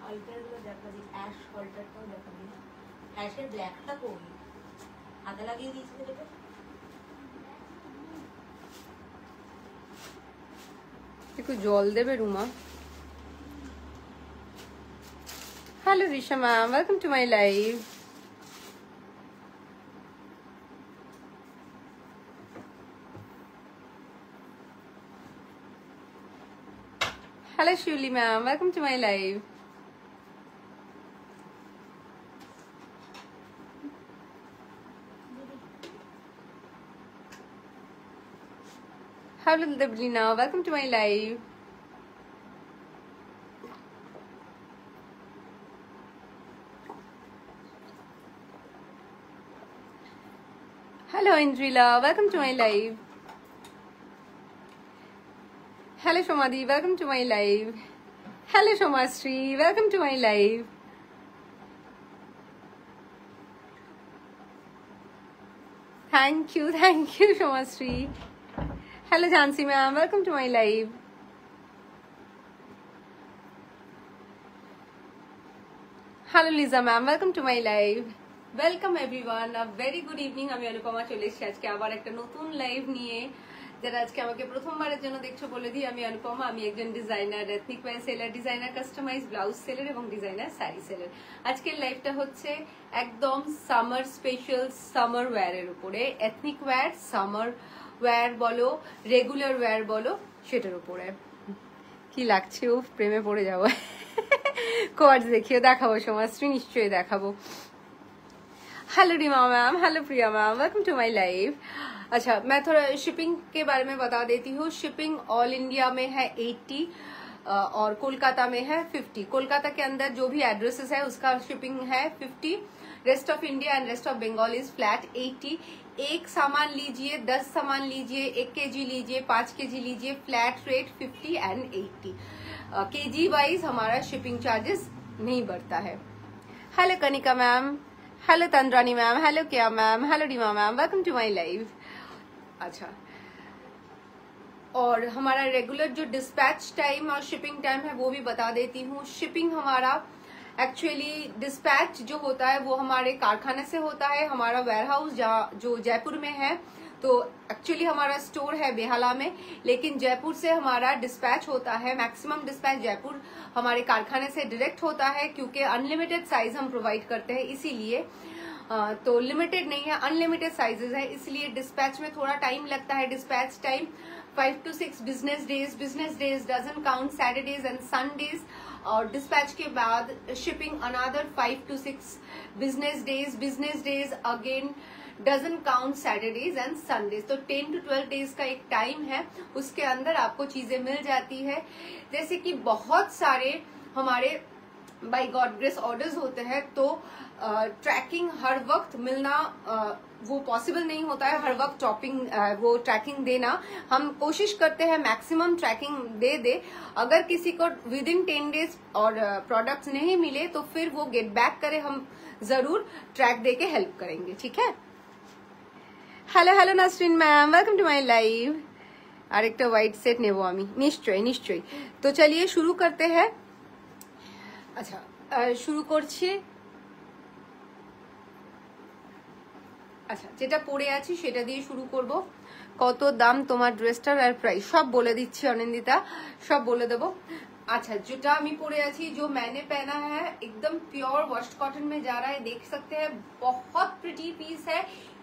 আল্টারগুলো দেখা দিই, অ্যাশ আল্টারটাও দেখা দিই। অ্যাশের ব্ল্যাকটা কই? হাতে লাগিয়ে দিয়েছিলে যেটা? একটু জল দেবে Ruma. Hello Risha ma'am, welcome to my live. Hello Shuli ma'am, welcome to my live. Hello Deblina, welcome to my live. Hello Indrila, welcome to my live. Hello Shomadhi, welcome to my live. Hello Shomasri, welcome to my live. Thank you Shomasri. Hello Jansi ma'am, welcome to my live. Hello Lisa ma'am, welcome to my live. Welcome everyone, a very good evening. আমি অনুপমা চলে এসেছি আজকে আবার একটা নতুন live নিয়ে। যারা আজকে আমাকে প্রথমবারের জন্য দেখছো বলে দিই, আমি অনুপমা, আমি একজন designer, ethnic wear seller, designer customise blouse seller এবং ডিজাইনার শাড়ি সেলার। আজকের লাইভটা হচ্ছে একদম সামার স্পেশাল সামার ওয়্যারের উপরে, এথনিক ওয়্যার, সামার ওয়্যার বলো, রেগুলার ওয়্যার বলো, সেটার উপরে। কি লাগছে, ও প্রেমে পড়ে যাবো। কোয়ার্ডস দেখিও, দেখাবো সমাজশ্রী, নিশ্চয়ই দেখাবো। Hello Reema ma'am, hello Priya ma'am, welcome to my live. अच्छा, मैं थोड़ा शिपिंग के बारे में बता देती हूँ। शिपिंग ऑल इंडिया में है 80 और कोलकाता में है 50। कोलकाता के अंदर जो भी एड्रेसेस है उसका शिपिंग है 50। Rest of India and rest of Bengal is flat 80। एक सामान लीजिए, 10 सामान लीजिए, 1 केजी लीजिए, 5 केजी लीजिए, flat rate 50 and 80। KG wise हमारा शिपिंग चार्जेस नहीं बढ़ता है। Hello Kanika ma'am, hello Tandrani ma'am, hello क्या ma'am, hello Reema ma'am, welcome to my live. अच्छा, और हमारा रेगुलर जो डिस्पैच टाइम और शिपिंग टाइम है वो भी बता देती हूँ। शिपिंग हमारा एक्चुअली डिस्पैच जो होता है वो हमारे कारखाने से होता है, हमारा वेयरहाउस जो जयपुर में है। तो एक्चुअली हमारा स्टोर है बेहाला में, लेकिन जयपुर से हमारा डिस्पैच होता है। मैक्सिमम डिस्पैच जयपुर हमारे कारखाने से डायरेक्ट होता है, क्योंकि अनलिमिटेड साइज हम प्रोवाइड करते हैं, इसीलिए। तो लिमिटेड नहीं है, अनलिमिटेड साइजेस है, इसलिए डिस्पैच में थोड़ा टाइम लगता है। Dispatch time 5 to 6 business days. Business days doesn't count Saturdays and Sundays. और डिस्पैच के बाद shipping another 5 to 6 business days. Business days again doesn't count Saturdays and Sundays. तो 10 to 12 डेज का एक टाइम है, उसके अंदर आपको चीजें मिल जाती है। जैसे कि बहुत सारे हमारे बाय गॉड ग्रेस ऑर्डर्स होते हैं, तो ट्रैकिंग हर वक्त मिलना वो पॉसिबल नहीं होता है, हर वक्त वो ट्रैकिंग देना। हम कोशिश करते हैं मैक्सिमम ट्रैकिंग दे। अगर किसी को विद इन 10 डेज और प्रोडक्ट्स नहीं मिले तो फिर वो गेट बैक करे, हम जरूर ट्रैक दे के हेल्प करेंगे, ठीक है। Hello hello Nasreen ma'am, welcome to my live. আরেকটা হোয়াইট সেট নেবো আমি, নিশ্চয়ই। তো চলিয়ে শুরু করতে हैं। আচ্ছা, শুরু করছি। আচ্ছা, যেটা পরে আছি সেটা দিয়ে শুরু করব। কত দাম তোমার ড্রেসটার আর প্রাইস সব বলে দিচ্ছি অনিন্দিতা, সব বলে দেবো। अच्छा, যেটা আমি পরে আছি, जो मैंने पहना है एकदम प्योर वॉश्ड कॉटन में जा रहा है, देख सकते हैं। बहुत प्रिटी पीस है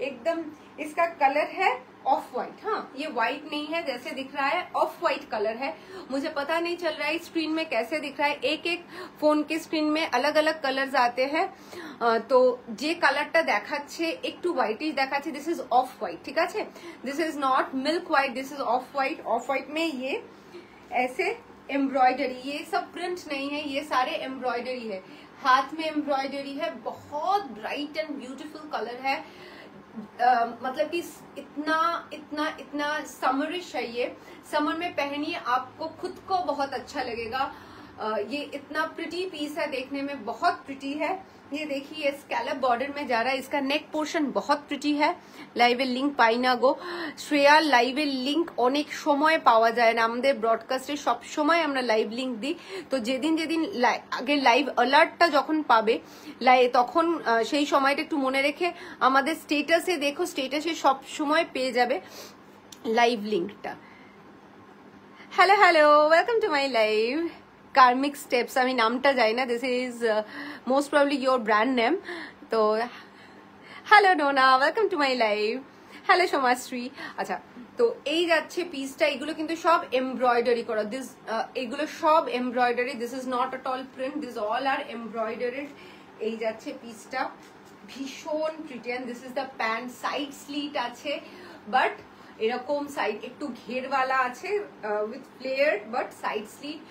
एकदम। इसका कलर है ऑफ व्हाइट। हाँ, ये व्हाइट नहीं है जैसे दिख रहा है, ऑफ व्हाइट कलर है। मुझे पता नहीं चल रहा है स्क्रीन में कैसे दिख रहा है, एक फोन के स्क्रीन में अलग अलग कलर्स आते हैं। तो जे कलरটা দেখাচ্ছে একটু হোয়াইটিশ দেখাচ্ছে, दिस इज ऑफ व्हाइट, ठीक है। This is not milk white, this is of white. Of white में ये ऐसे एम्ब्रॉयडरी, ये सब प्रिंट नहीं है, ये सारे एम्ब्रॉयडरी है, हाथ में एम्ब्रॉयडरी है। बहुत ब्राइट एंड ब्यूटीफुल कलर है। मतलब कि इतना समरिश है ये। समर में पहनिए, आपको खुद को बहुत अच्छा लगेगा। ये इतना प्रिटी पीस है, देखने में बहुत प्रिटी है। ये देखिए स्कैलप बॉर्डर में जा रहा है, इसका नेक पोर्शन बहुत प्रिटी है। লাইভের লিংক পাই না গো শ্রেয়া, লাইভের লিংক অনেক সময় পাওয়া যায় না, আমাদের ব্রডকাস্টে সব সময় আমরা লাইভ লিংক দিই। তো যেদিন যেদিন আগে লাইভ অ্যালার্টটা যখন পাবে তখন সেই সময়টা একটু মনে রেখে আমাদের স্টেটাসে দেখো, স্টেটাসে সব সময় পেয়ে যাবে লাইভ লিংকটা। Hello hello, welcome to my live. Karmic steps, আমি নামটা জানি না, this is most probably your brand name. তো হ্যালো নোনা, welcome to my live. Hello Somashree. আচ্ছা, তো এই যাচ্ছে পিসটা, এগুলো কিন্তু সব এমব্রয়ডারি করা, দিস এগুলো সব embroidery, this is not at all print, this all are embroidery. এই যাচ্ছে পিসটা, ভীষণ pretty, and this is the pant. Side slit আছে, বাট এরকম সাইড একটু ঘেরওয়ালা আছে with flare, but side slit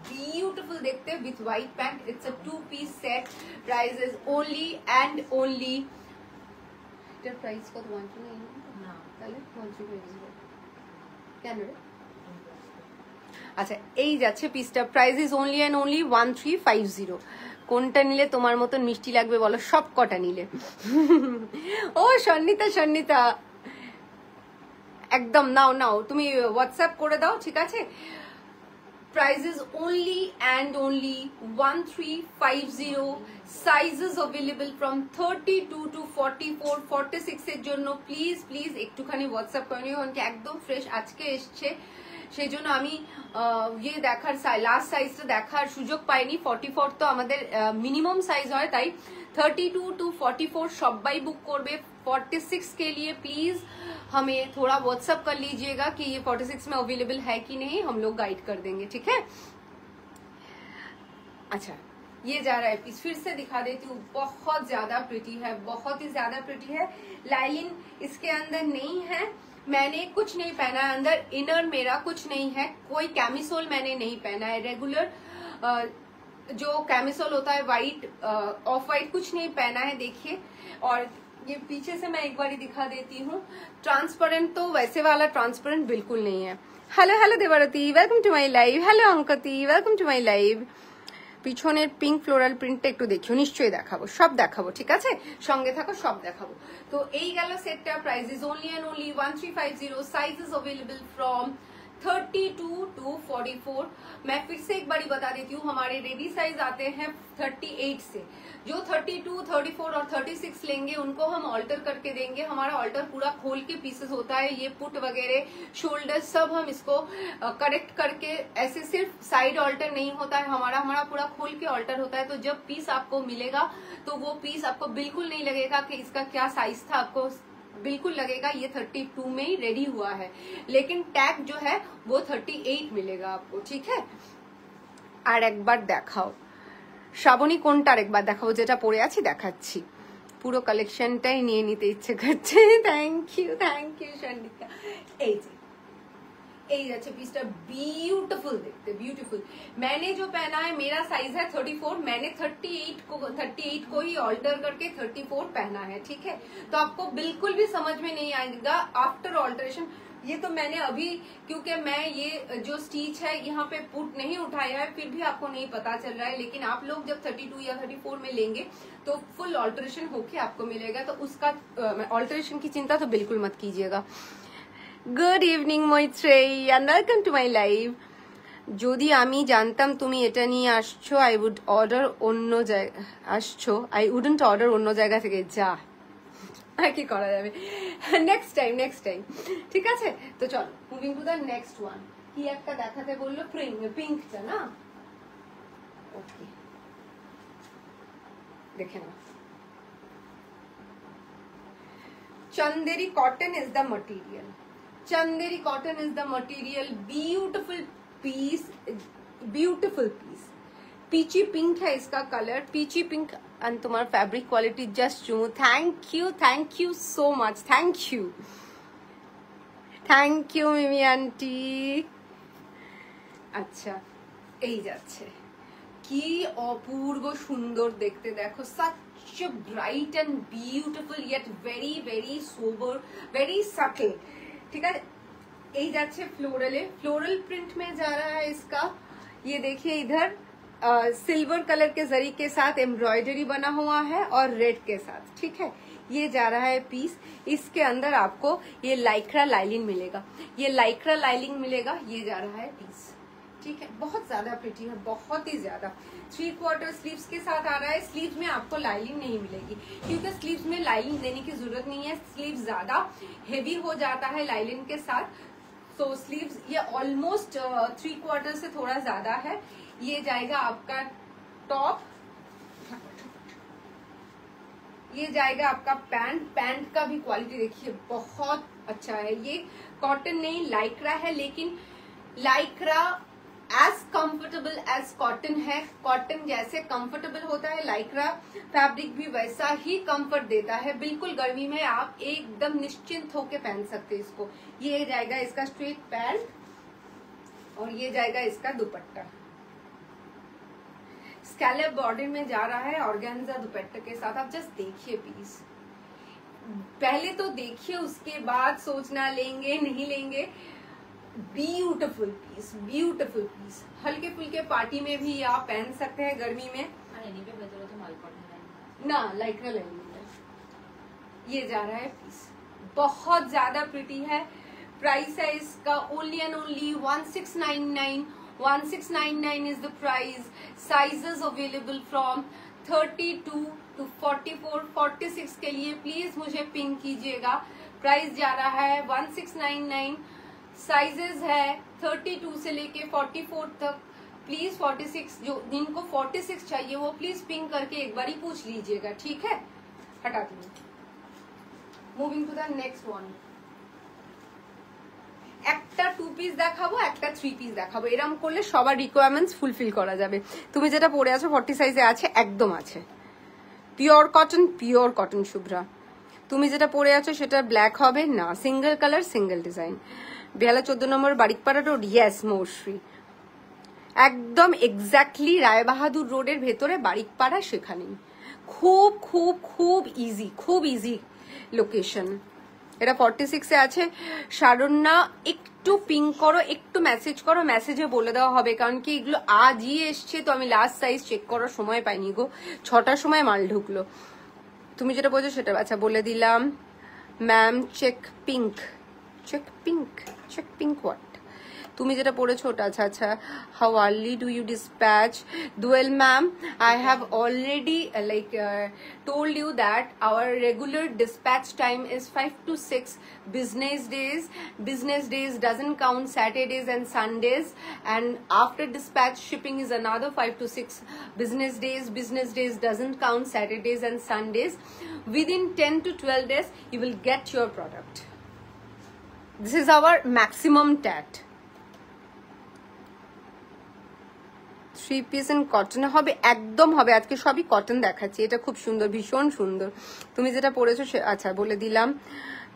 beautiful দেখতে with white pant. It's a 2-piece set. Price is only and only, এটার প্রাইস কত? 129 না, তাহলে 130 কেন রে? আচ্ছা, এই যাচ্ছে পিসটা, price is only and only 1350। কোনটা নিলে তোমার মতন মিষ্টি লাগবে বলো? সব কটা নিলে। ও সন্নিতা, সন্নিতা একদম নাও নাও, তুমি হোয়াটসঅ্যাপ করে দাও, ঠিক আছে? Price is only and only 1350. Sizes available from 32 to 44, 46 এর জন্য প্লিজ প্লিজ একটুখানি হোয়াটসঅ্যাপ করে নিও, কারণ কি একদম ফ্রেশ আজকে এসছে, সেই জন্য আমি ইয়ে দেখার লাস্ট সাইজটা দেখার সুযোগ পাইনি। 44 তো আমাদের मिनिमम साइज হয়, তাই 32 to 44 সবাই বুক করবে। 46 के लिए प्लीज हमें थोड़ा व्हाट्सअप कर लीजिएगा कि ये 46 में अवेलेबल है कि नहीं, हम लोग गाइड कर देंगे, ठीक है? अच्छा, ये जा रहा है पीस, फिर से दिखा देती हूँ, बहुत ज्यादा प्रिटी है, बहुत ही ज्यादा प्रिटी है। लाइलिन इसके अंदर नहीं है, मैंने कुछ नहीं पहना है अंदर, इनर मेरा कुछ नहीं है, कोई कैमिसोल मैंने नहीं पहना है, रेगुलर जो कैमिसोल होता है वाइट, ऑफ वाइट कुछ नहीं पहना है, देखिए। और ये पीछे से मैं एक बार दिखा देती हूँ, ट्रांसपेरेंट तो वैसे वाला ट्रांसपेरेंट बिल्कुल नहीं है। Hello hello Debarati, welcome to my live. Hello Ankita, welcome to my live. পিছনের পিঙ্ক ফ্লোরাল প্রিন্টটা একটু দেখিও, নিশ্চয়ই দেখাবো, সব দেখাবো, ঠিক আছে? সঙ্গে থাকো, সব দেখাবো। তো এই গেল সেটটা, price is only and only 1350। Sizes available from 32 to 44। मैं फिर से एक बारी बता देती हूँ, हमारे रेडी साइज आते हैं 38 से। जो 32, 34 और 36 लेंगे उनको हम ऑल्टर करके देंगे। हमारा ऑल्टर पूरा खोल के पीसेस होता है, ये पुट वगैरह शोल्डर सब हम इसको करेक्ट करके, ऐसे सिर्फ साइड ऑल्टर नहीं होता है हमारा पूरा खोल के ऑल्टर होता है। तो जब पीस आपको मिलेगा तो वो पीस आपको बिल्कुल नहीं लगेगा कि इसका क्या साइज था, आपको बिल्कुल लगेगा ये 32 में ही रेडी हुआ है, लेकिन टैग जो है वो 38 मिलेगा आपको, ठीक है? আর একবার দেখাও শ্রাবণী, কোনটা আরেকবার দেখাবো? যেটা পরে আছি দেখাচ্ছি, পুরো কালেকশনটাই নিয়ে নিতে ইচ্ছে করছে। Thank you Sannita. এই যে এই যাচ্ছে পিসটা, ब्यूटीफुल देखते, ब्यूटीफुल। मैंने जो पहना है मेरा साइज है 34, मैंने 38 को ही ऑल्टर करके 34 पहना है, ठीक है? तो आपको बिल्कुल भी समझ में नहीं आएगा आफ्टर ऑल्टरेशन। ये तो मैंने अभी, क्योंकि मैं ये जो स्टिच है यहाँ पे पुट नहीं उठाया है, फिर भी आपको नहीं पता चल रहा है, लेकिन आप लोग जब 32 या 34 में लेंगे तो फुल ऑल्टरेशन होके आपको मिलेगा, तो उसका ऑल्टरेशन की चिंता तो बिल्कुल मत कीजिएगा। Good evening Maitreyi and welcome to my live। যদি আমি জানতাম তুমি এটা নিয়ে আসছো, আই উড অর্ডার অন্য জায়গা আসছো, আই উডন্ট অর্ডার অন্য জায়গা থেকে, যা কি করা যাবে, নেক্সট টাইম, ঠিক আছে? তো চলো moving to the next one. কি একটা দেখাতে বললো, পিঙ্কটা না? ওকে, দেখে নাও। Chanderi cotton is the material. Chanderi cotton is the material. Beautiful piece. Peachy pink है इसका कलर, peachy pink, and तुम्हारा फैब्रिक क्वालिटी जस्ट चू। Thank you so much, thank you मिमी आंटी। আচ্ছা, এই যাচ্ছে, কি অপূর্ব সুন্দর দেখতে, দেখো, such a bright and beautiful yet very very sober, very subtle, ठीक है? এই যাচ্ছে फ्लोरल प्रिंट में जा रहा है इसका। ये देखिए इधर सिल्वर कलर के जरी के साथ एम्ब्रॉयडरी बना हुआ है और रेड के साथ, ठीक है। ये जा रहा है पीस। इसके अंदर आपको ये लाइक्रा लाइलिन मिलेगा, ये लाइक्रा लाइलिन मिलेगा। ये जा रहा है पीस, ठीक है। बहुत ज्यादा प्रिटी है, बहुत ही ज्यादा। 3/4 स्लीव्स के साथ आ रहा है। स्लीव्स में आपको लाइलिन नहीं मिलेगी, क्योंकि स्लीव्स में लाइलिन देने की जरूरत नहीं है। स्लीव्स ज्यादा हेवी हो जाता है लाइलिन के साथ। तो स्लीव्स ये ऑलमोस्ट 3/4 से थोड़ा ज्यादा है। ये जाएगा आपका टॉप, ये जाएगा आपका पैंट। पैंट का भी क्वालिटी देखिए बहुत अच्छा है। ये कॉटन नहीं लाइक्रा है, लेकिन Lycra as comfortable as cotton है। कॉटन जैसे कंफर्टेबल होता है, लाइक्रा फैब्रिक भी वैसा ही कंफर्ट देता है। बिल्कुल गर्मी में आप एकदम निश्चिंत होके पहन सकते हैं इसको। ये जाएगा इसका स्ट्रेट पैंट और ये जाएगा इसका दुपट्टा। स्कैलप बॉर्डर में जा रहा है ऑर्गेन्जा दुपट्टे के साथ। आप जस्ट देखिए पीस, पहले तो देखिए, उसके बाद सोचना लेंगे नहीं लेंगे। Beautiful piece, beautiful piece. हल्के फुल्के पार्टी में भी आप पहन सकते हैं गर्मी में। ना लाइक्रा लाइनिंग है। ये जा रहा है पीस, बहुत ज्यादा प्रिटी है। प्राइस है इसका only and only 1699। 1699 is the price. Sizes available from 32 to 44, 46 के लिए प्लीज मुझे पिंक कीजिएगा। प्राइस जा रहा है 1699। साइजेस है 32 से लेके 44 तक। प्लीज 46, जो जिनको 46 चाहिए वो प्लीज पिंक करके एक बार ही पूछ लीजिएगा, ठीक है। हटा दीजिए। Moving to the next one. একটা 2 পিস দেখাবো, একটা 3 পিস দেখাবো। এরকম করলে সবার রিকোয়ারমেন্টস ফুলফিল করা যাবে। তুমি যেটা পরে আছো 40 সাইজে আছে, একদম আছে। Pure cotton Shubhra. তুমি যেটা পরে আছো সেটা ব্ল্যাক হবে না, সিঙ্গেল কালার সিঙ্গেল ডিজাইন। বেহালা 14 নম্বর বারিকপাড়া রোড, ইয়েস মৌশ্রী, একদম এক্স্যাক্টলি রায়বাহাদুর রোডের ভেতরে বারিকপাড়া, সেখানেই। খুব খুব খুব ইজি, খুব ইজি লোকেশন। এটা 46 এ আছে। শারণ্যা একটু পিং করো, একটু মেসেজ করো, মেসেজে বলে দেওয়া হবে, কারণ কি এগুলো আজই এসছে তো আমি লাস্ট সাইজ চেক করার সময় পাইনি গো। 6টার সময় মাল ঢুকলো। তুমি যেটা বলছো সেটা আচ্ছা বলে দিলাম। Ma'am check pink, check pink what? তুমি যেটা পড়েছো ওটা আচ্ছা আচ্ছা। How early do you dispatch? Doyel ma'am, I have already told you that our regular dispatch time is 5 to 6 business days. Business days doesn't count Saturdays and Sundays, and after dispatch shipping is another 5 to 6 business days. Business days doesn't count Saturdays and Sundays. Within 10 to 12 days you will get your product. This is our maximum tat. 3 piece and কটনে হবে, একদম হবে। আজকে সবই cotton দেখাচ্ছি। এটা খুব সুন্দর, ভীষণ সুন্দর। তুমি যেটা পরেছো আচ্ছা বলে দিলাম।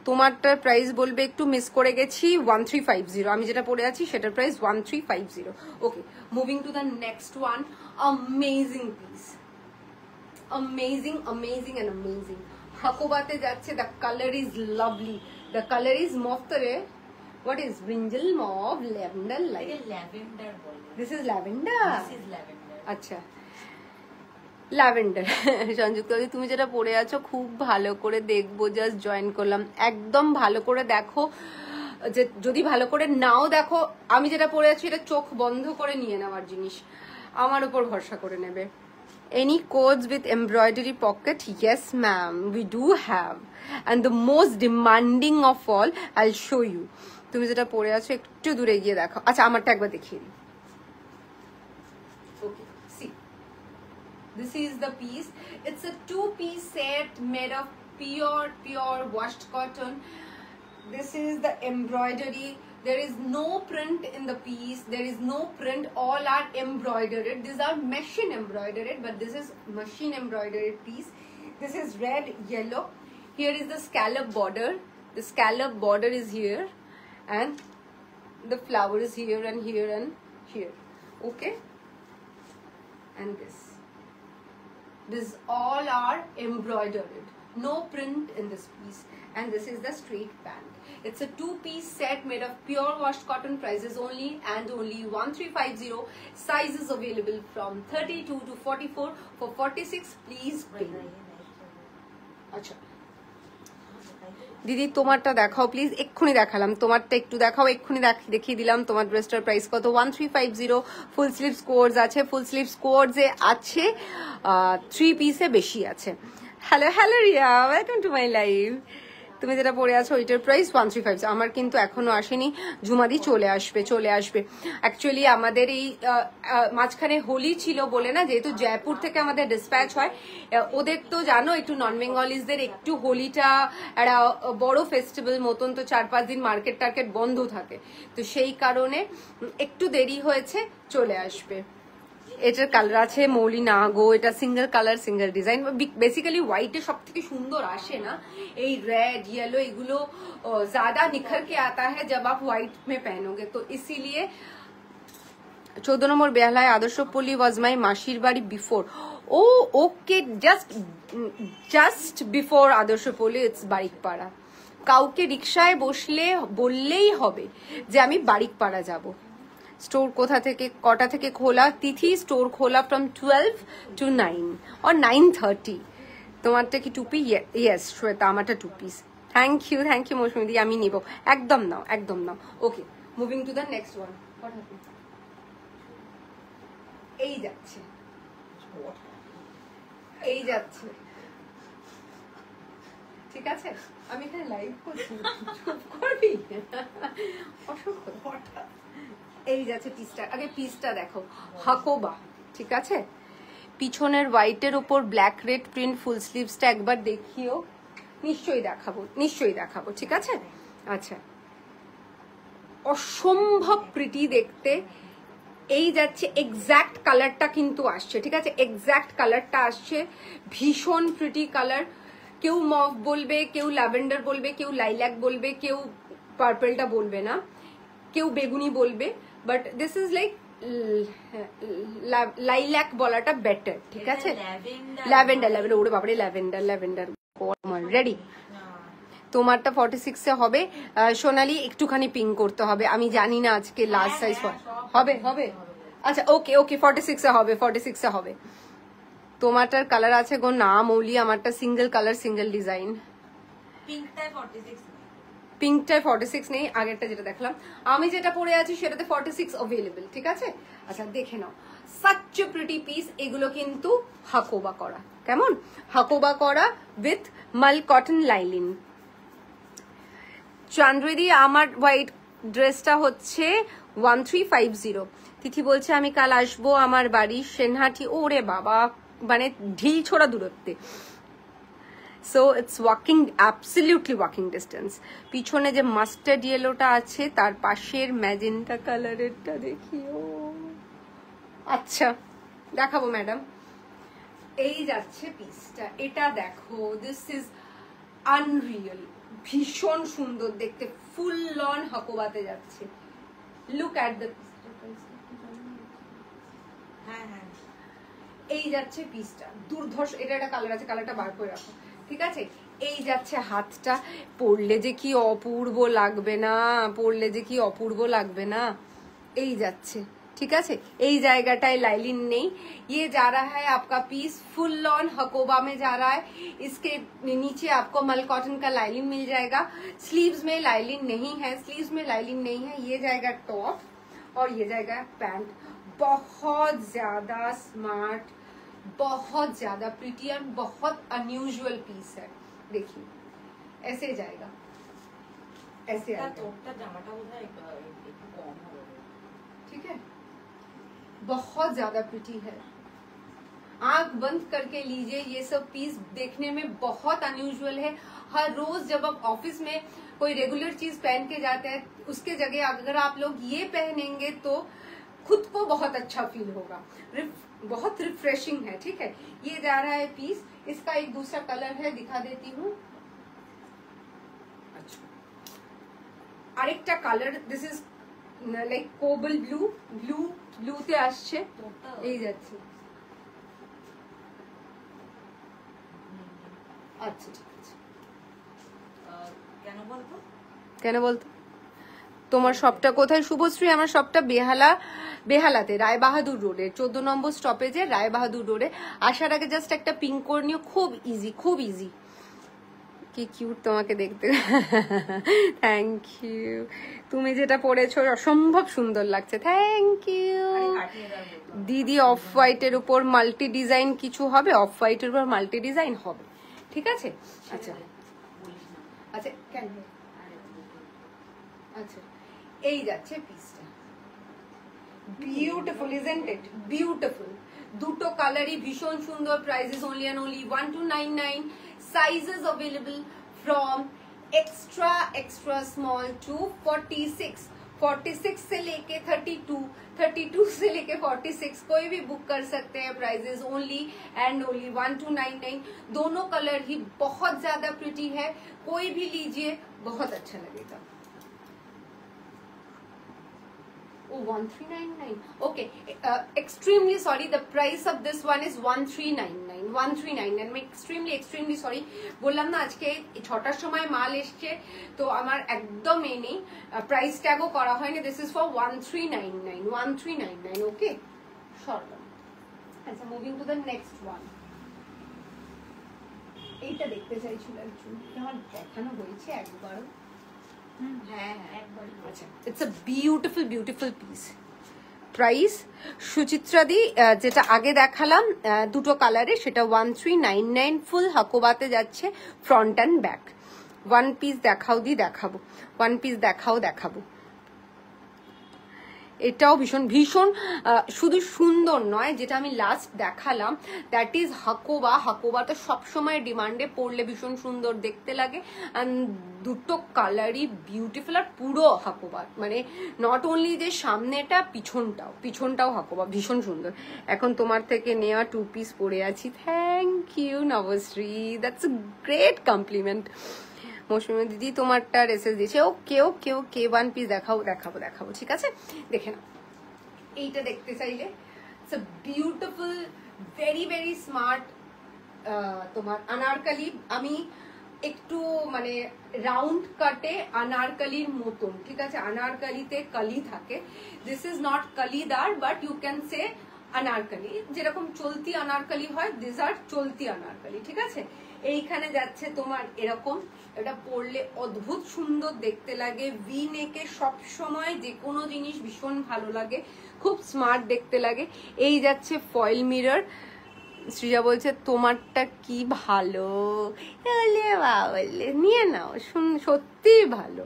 তোমারটার প্রাইস বলবে একটু, মিস করে গেছি। 1350। আমি যেটা পরে আছি সেটার price 1350। Okay, moving to the next one. Amazing piece, amazing amazing and amazing. হাকোবাতে যাচ্ছে। The colour is lovely, the colour is মফতরে। What is brinjal, mauve, lavender light? lavender bol. This is lavender. This is lavender. আচ্ছা, lavender. সংযুক্ত তুমি যেটা পরে আছো খুব ভালো করে দেখবো, জাস্ট জয়েন করলাম। একদম ভালো করে দেখো, যে যদি ভালো করে নাও দেখো, আমি যেটা পরে আছি এটা চোখ বন্ধ করে নিয়ে নেওয়ার জিনিস, আমার উপর ভরসা করে নেবে। Any codes with embroidery pocket? Yes ma'am, we do have, and the most demanding of all, I'll show you. তুমি যেটা পরে আছো একটু দূরে গিয়ে দেখো। আচ্ছা আমারটা একবার দেখিয়ে দিই। Okay, see, this is the piece. It's a 2-piece set made of pure washed cotton. This is the embroidery. There is no print in the piece. There is no print. All are embroidered. These are machine embroidered, but this is machine embroidered piece. This is red, yellow. Here is the scallop border. The scallop border is here, and the flower is here and here and here. Okay, and this all are embroidered. no print in this piece, and this is the straight pant. It's a 2-piece set made of pure washed cotton. Prices only and only 1350. Sizes available from 32 to 44. For 46 please pay. আচ্ছা দিদি তোমারটা দেখাও please. এক্ষুনি দেখালাম, তোমারটা একটু দেখাও, এক্ষুনি দেখিয়ে দিলাম। তোমার ড্রেসটার প্রাইস কত? 1350। ফুল স্লিভস কোর্স আছে, ফুল স্লিভস কোর্সে আছে 3 পিসে বেশি আছে। Hello hello Riya, welcome to my live. তুমি যেটা পরে আছো ওইটার প্রাইস 1350। আমার কিন্তু এখনো আসেনি, ঝুমাদি চলে আসবে চলে আসবে। অ্যাকচুয়ালি আমাদের এই মাঝখানে হোলি ছিল বলে না, যেহেতু জয়পুর থেকে আমাদের ডিসপ্যাচ হয়, ওদের তো জানো একটু নন বেঙ্গলিজদের একটু হোলিটা একটা বড় ফেস্টিভ্যাল মতন, তো 4-5 দিন মার্কেট টার্কেট বন্ধ থাকে, তো সেই কারণে একটু দেরি হয়েছে, চলে আসবে। এটার কালার আছে মৌলি না গো, এটা single colour single design. Basically হোয়াইটে সব থেকে সুন্দর আসে না, এই রেড येलो এগুলো ज्यादा निखर के आता है जब आप व्हाइट में पहनोगे, तो इसीलिए 14 নম্বর বেহালায় আদর্শপল্লী ওয়াজ মাই মাসির বাড়ি before. Oh okay, just before Adarshapalli it's Barikpara. কাউকে রিক্সায় বসলে বললেই হবে যে আমি বারিকপাড়া যাব। স্টোর কোথা থেকে কটা থেকে খোলা? তিথি স্টোর খোলা ফ্রম 12 to 9 or 9:30। তোমারটা কি টুপি? ইয়েস শ্বেতা, আমারটা two piece. Thank you Mousumi di, আমি নিব। একদম নাও একদম নাও। Okay, moving to the next one. এই যাচ্ছে এই যাচ্ছে, ঠিক আছে? আমি এখানে লাইভ করছি, চুপ করবি? অসংখ্য। এই যাচ্ছে পিসটা, আগে পিসটা দেখো, হাকোবা, ঠিক আছে? পিছনের হোয়াইটের উপর ব্ল্যাক রেড প্রিন্ট, ফুল স্লিভসটা একবার দেখিও। নিশ্চয়ই দেখাবো, ঠিক আছে? আচ্ছা, অসম্ভব প্রিটি দেখতে। এই যাচ্ছে, এক্স্যাক্ট কালারটা কিন্তু আসছে, ঠিক আছে? এক্স্যাক্ট কালারটা আসছে, ভীষণ প্রিটি কালার। কেউ মভ বলবে, কেউ ল্যাভেন্ডার বলবে, কেউ লাইল্যাক বলবে, কেউ পার্পলটা বলবে না, কেউ বেগুনি বলবে, but this is like lilac বলাটা বেটার, ঠিক আছে? ল্যাভেন্ডার ওরে বাবারে, ল্যাভেন্ডার। রেডি? তোমারটা 46 এ হবে। সোনালি একটুখানি পিঙ্ক করতে হবে, আমি জানি না আজকে লাস্ট সাইজ হবে। আচ্ছা ওকে 46 এ হবে। তোমারটার কালার আছে গো না মৌলি, আমারটা সিঙ্গেল কালার সিঙ্গেল ডিজাইন। পিঙ্কটায় 46 নেই, আগেরটা যেটা দেখলাম। আমি যেটা পরে আছি সেটাতে 46 অ্যাভেলেবল, ঠিক আছে? আচ্ছা দেখে নাও, সাচ প্রিটি পিস। এগুলো কিন্তু হাকোবা করা, কেমন? হাকোবা করা উইথ মাল কটন লাইলিন। চান্দ্রিদি, আমার হোয়াইট ড্রেসটা হচ্ছে 1350। তিথি বলছে আমি কাল আসবো, আমার বাড়ি সেনহাটি। ওরে বাবা, মানে ঢিল ছোড়া দূরত্বে। So it's walking, absolutely walking distance. পিছনে যে মাস্টার্ড ইয়েলোটা আছে তার পাশের ম্যাজেন্টা কালারেরটা দেখিও। আচ্ছা দেখাবো ম্যাডাম। এই যাচ্ছে পিসটা, এটা দেখো, দিস ইজ আনরিয়েল, ভীষণ সুন্দর দেখতে, ফুল অন হাকোবাতে যাচ্ছে। লুক অ্যাট দ্য এই যাচ্ছে পিসটা, দুর্ধর্ষ। এটা একটা কালার আছে, কালারটা বার করে রাখো, ঠিক আছে? এই যাচ্ছে হাতটা, পরলে যে কি অপূর্ব লাগবে না, এই যাচ্ছে, ঠিক আছে? এই জায়গাটায় लाइलिन नहीं, ये जा रहा है आपका पीस फुल ऑन हकोबा में जा रहा है। इसके नीचे आपको मल कॉटन का लाइलिन मिल जाएगा। स्लीव्स में लाइलिन नहीं है, ये जाएगा टॉप और ये जाएगा पैंट। बहुत ज्यादा स्मार्ट, बहुत ज्यादा प्रिटी और बहुत अनयूजुअल पीस है। देखिए ऐसे जाएगा, ऐसे ठीक है? बहुत ज्यादा प्रिटी है। आंख बंद करके लीजिए, ये सब पीस देखने में बहुत अनयूजुअल है। हर रोज जब आप ऑफिस में कोई रेगुलर चीज पहन के जाते हैं, उसके जगह अगर आप लोग ये पहनेंगे तो खुद को बहुत अच्छा फील होगा, बहुत रिफ्रेशिंग है, ठीक है? ये जा रहा है पीस। इसका एक दूसरा कलर है, दिखा देती हूँ। আরেকটা colour, this is like cobalt ব্লুতে আসছে, এই যাচ্ছে। আচ্ছা ঠিক আছে। কেন বলতো? কেন বলতো? তোমার শপটা কোথায় শুভশ্রী? আমার শপটা বেহালাতে, রায় বাহাদুর রোডে, 14 নম্বর স্টপেজে, রায় বাহাদুর রোডে। আসার আগে জাস্ট একটা পিঙ্ক করে নিও, খুব ইজি, খুব ইজি। কি কিউট তোমাকে দেখতে। Thank you. তুমি যেটা পরেছো অসম্ভব সুন্দর লাগছে, থ্যাংক ইউ দিদি। অফ হোয়াইটের উপর মাল্টি ডিজাইন কিছু হবে? অফ হোয়াইটের উপর মাল্টি ডিজাইন হবে, ঠিক আছে। আচ্ছা আচ্ছা কেন, আচ্ছা এই যাচ্ছে পিসটা, বিউটিফুল ইজন্ট ইট, বিউটিফুল। দুটো কালারই ভীষণ সুন্দর। Prices only and only 1299। Sizes available from extra small to 46 से लेके 32 से लेके 46 कोई भी बुक कर सकते हैं। Prices only and only 1299। दोनों कलर ही बहुत ज्यादा प्रिटी है, कोई भी लीजिए बहुत अच्छा लगेगा। 1399। Okay, extremely sorry, the price of this one is 1399। मैं extremely sorry বললাম না, আজকে 6টার সময় মাল এসছে তো আমার একদম নেই, প্রাইস ট্যাগও করা হয়নি। This is for 1399। ওকে সরলাম। আচ্ছা moving to the next one. এইটা দেখতে চাইছিল একজন, আমার দেখানো হয়েছে একবারও। It's a beautiful piece। Price Suchitra di যেটা আগে দেখালাম দুটো কালারে, সেটা 1399 ফুল হাকোবাতে যাচ্ছে, front and back. One piece দেখাও দি, দেখাবো ওয়ান পিস দেখাবো। এটাও ভীষণ শুধু সুন্দর নয়, যেটা আমি লাস্ট দেখালাম দ্যাট ইজ হাকোবা। হাকোবা তো সবসময় ডিমান্ডে, পরলে ভীষণ সুন্দর দেখতে লাগে। অ্যান্ড দুটো কালারই বিউটিফুল, আর পুরো হাকোবা, মানে নট অনলি যে সামনেটা, পিছনটাও হাকোবা, ভীষণ সুন্দর। এখন তোমার থেকে নেওয়া 2 পিস পরে আছি। Thank you Nabashree, that's a great compliment. Mousumi didi তোমারটা রেসেস দিয়েছে। ওকে 1 পিস দেখাবো, ঠিক আছে। দেখে নাও, এইটা দেখতে চাইলে it's a beautiful, very smart তোমার আনারকলি। আমি একটু মানে রাউন্ড কাটে আনারকলির মতন, ঠিক আছে। আনারকলিতে কলি থাকে, দিস ইজ নট কলিদার but you can say anarkali, যেরকম চলতি আনারকলি হয়, দিস আর চলতি আনারকলি, ঠিক আছে। এইখানে যাচ্ছে তোমার এরকম, এটা পরলে অদ্ভুত সুন্দর দেখতে লাগে। ভি নেকে সব সময় যে কোনো জিনিস ভীষণ ভালো লাগে, খুব স্মার্ট দেখতে লাগে। এই যাচ্ছে ফয়েল মিরর। সৃজা বলছে তোমারটা কি ভালো, বলে নিয়ে নাও, সত্যি ভালো।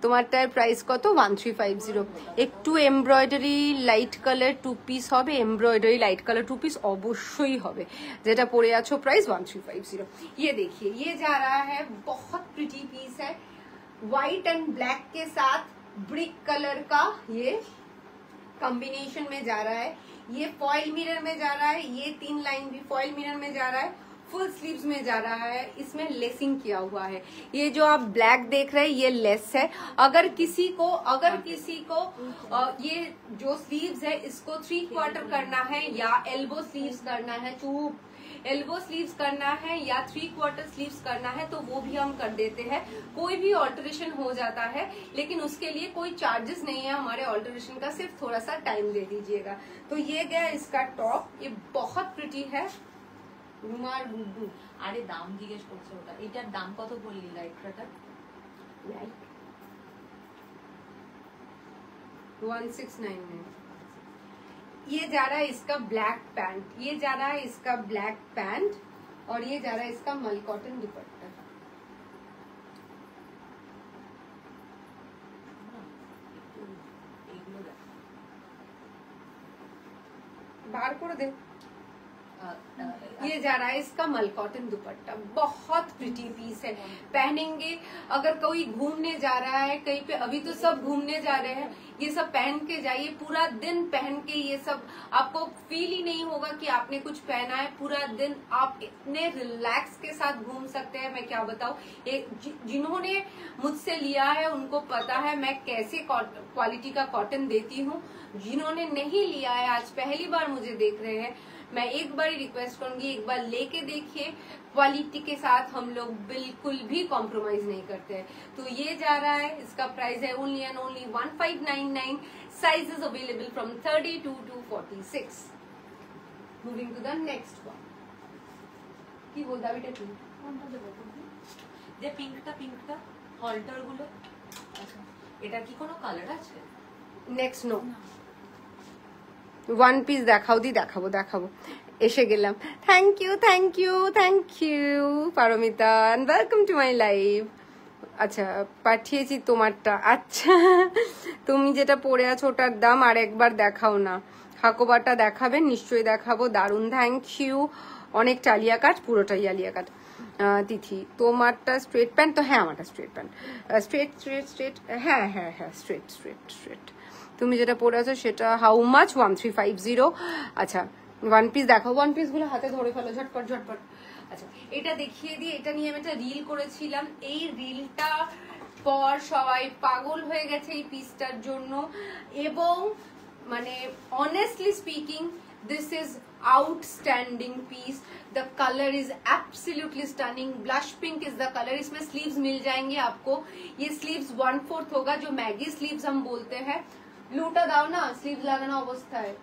তোমারটার প্রাইস কত? 1350। একটু এমব্রয়ডারি লাইট কালার 2 পিস হবে, এমব্রয়ডারি লাইট কালার 2 পিস অবশ্যই হবে। যেটা পরে আছো প্রাইস 1350। ये देखिए, ये जा रहा है, बहुत प्रिटी पीस है, व्हाइट एंड ब्लैक के साथ ब्रिक कलर का ये कॉम्बिनेशन में जा रहा है। ये फॉइल मिरर में जा रहा है, ये 3 लाइन भी फॉइल मिरर में जा रहा है, फुल स्लीव्स में जा रहा है। इसमें लेसिंग किया हुआ है। ये जो आप ब्लैक देख रहे हैं ये लेस है। अगर किसी को ये जो स्लीव्स है इसको 3/4 करना है या एल्बो स्लीव्स करना है, एल्बो स्लीव्स करना है या 3/4 स्लीव्स करना है तो वो भी हम कर देते हैं। कोई भी ऑल्टरेशन हो जाता है, लेकिन उसके लिए कोई चार्जेस नहीं है हमारे ऑल्टरेशन का, सिर्फ थोड़ा सा टाइम दे दीजिएगा। तो ये गया इसका टॉप, ये बहुत प्रिटी है। রুমার গুড্ডু, আরে দাম জিজ্ঞেস করছে ওটা, এটার দাম কত বললি? লাইটটার 1699। ये जा रहा है इसका ब्लैक पैंट, ये जा रहा है इसका ब्लैक पैंट, और ये जा रहा है इसका मल कॉटन दुपट्टा। बाहर कर दे। ये जा रहा है इसका मल कॉटन दुपट्टा, बहुत प्रिटी पीस है। पहनेंगे अगर कोई घूमने जा रहा है कहीं पे, अभी तो सब घूमने जा रहे हैं, ये सब पहन के जाइए, पूरा दिन पहन के ये सब आपको फील ही नहीं होगा कि आपने कुछ पहना है। पूरा दिन आप इतने रिलैक्स के साथ घूम सकते हैं, मैं क्या बताऊं। जिन्होंने मुझसे लिया है उनको पता है मैं कैसे क्वालिटी का कॉटन देती हूँ। जिन्होंने नहीं लिया है, आज पहली बार मुझे देख रहे हैं, मैं एक बार रिक्वेस्ट करूंगी, एक बार लेके देखिए। क्वालिटी के साथ हम लोग बिल्कुल भी कॉम्प्रोमाइज नहीं करते हैं। तो ये जा रहा है, इसका प्राइस है only and only 1599। Sizes available from 32 to 46। Moving to the next one. কি বল দাবিটা কি? যে পিঙ্কটা হলটার গুলো, আচ্ছা এটা কি কোনো কালার আছে? নেক্সট নো, ওয়ান পিস দেখাও দি, দেখাবো এসে গেলাম। Thank you Paromita, and welcome to my live. আচ্ছা পাঠিয়েছি তোমারটা। আচ্ছা তুমি যেটা পরে আছো ওটার দাম আর একবার দেখাও না। হাকোবাটা দেখাবেন? নিশ্চয়ই দেখাবো, দারুন, থ্যাংক ইউ। অনেকটা আলিয়া কাট, পুরোটাই আলিয়া কাট। তিথি তোমারটা স্ট্রেট প্যান্ট তো? হ্যাঁ আমারটা স্ট্রেট প্যান্ট, স্ট্রেট, হ্যাঁ স্ট্রেট। তুমি যেটা পরে আছো সেটা হাউ মাচ? 1350। আচ্ছা ওয়ান পিস দেখাও, ওয়ান পিস গুলো হাতে ধরে ফেলো ঝটপট। আচ্ছা এটা দেখিয়ে দিয়ে, এটা নিয়ে আমি একটা রিল করেছিলাম। এই রিলটা পর সবাই পাগল হয়ে গেছে এই পিসটার জন্য, এবং মানে honestly speaking this is outstanding piece. The color is absolutely stunning. Blush pink is the color. इसमें sleeves मिल जाएंगे आपको। ये sleeves 1/4 होगा, जो मैगी sleeves हम बोलते हैं। लूटा दाओ ना, sleeves লাগানো অবস্থায়,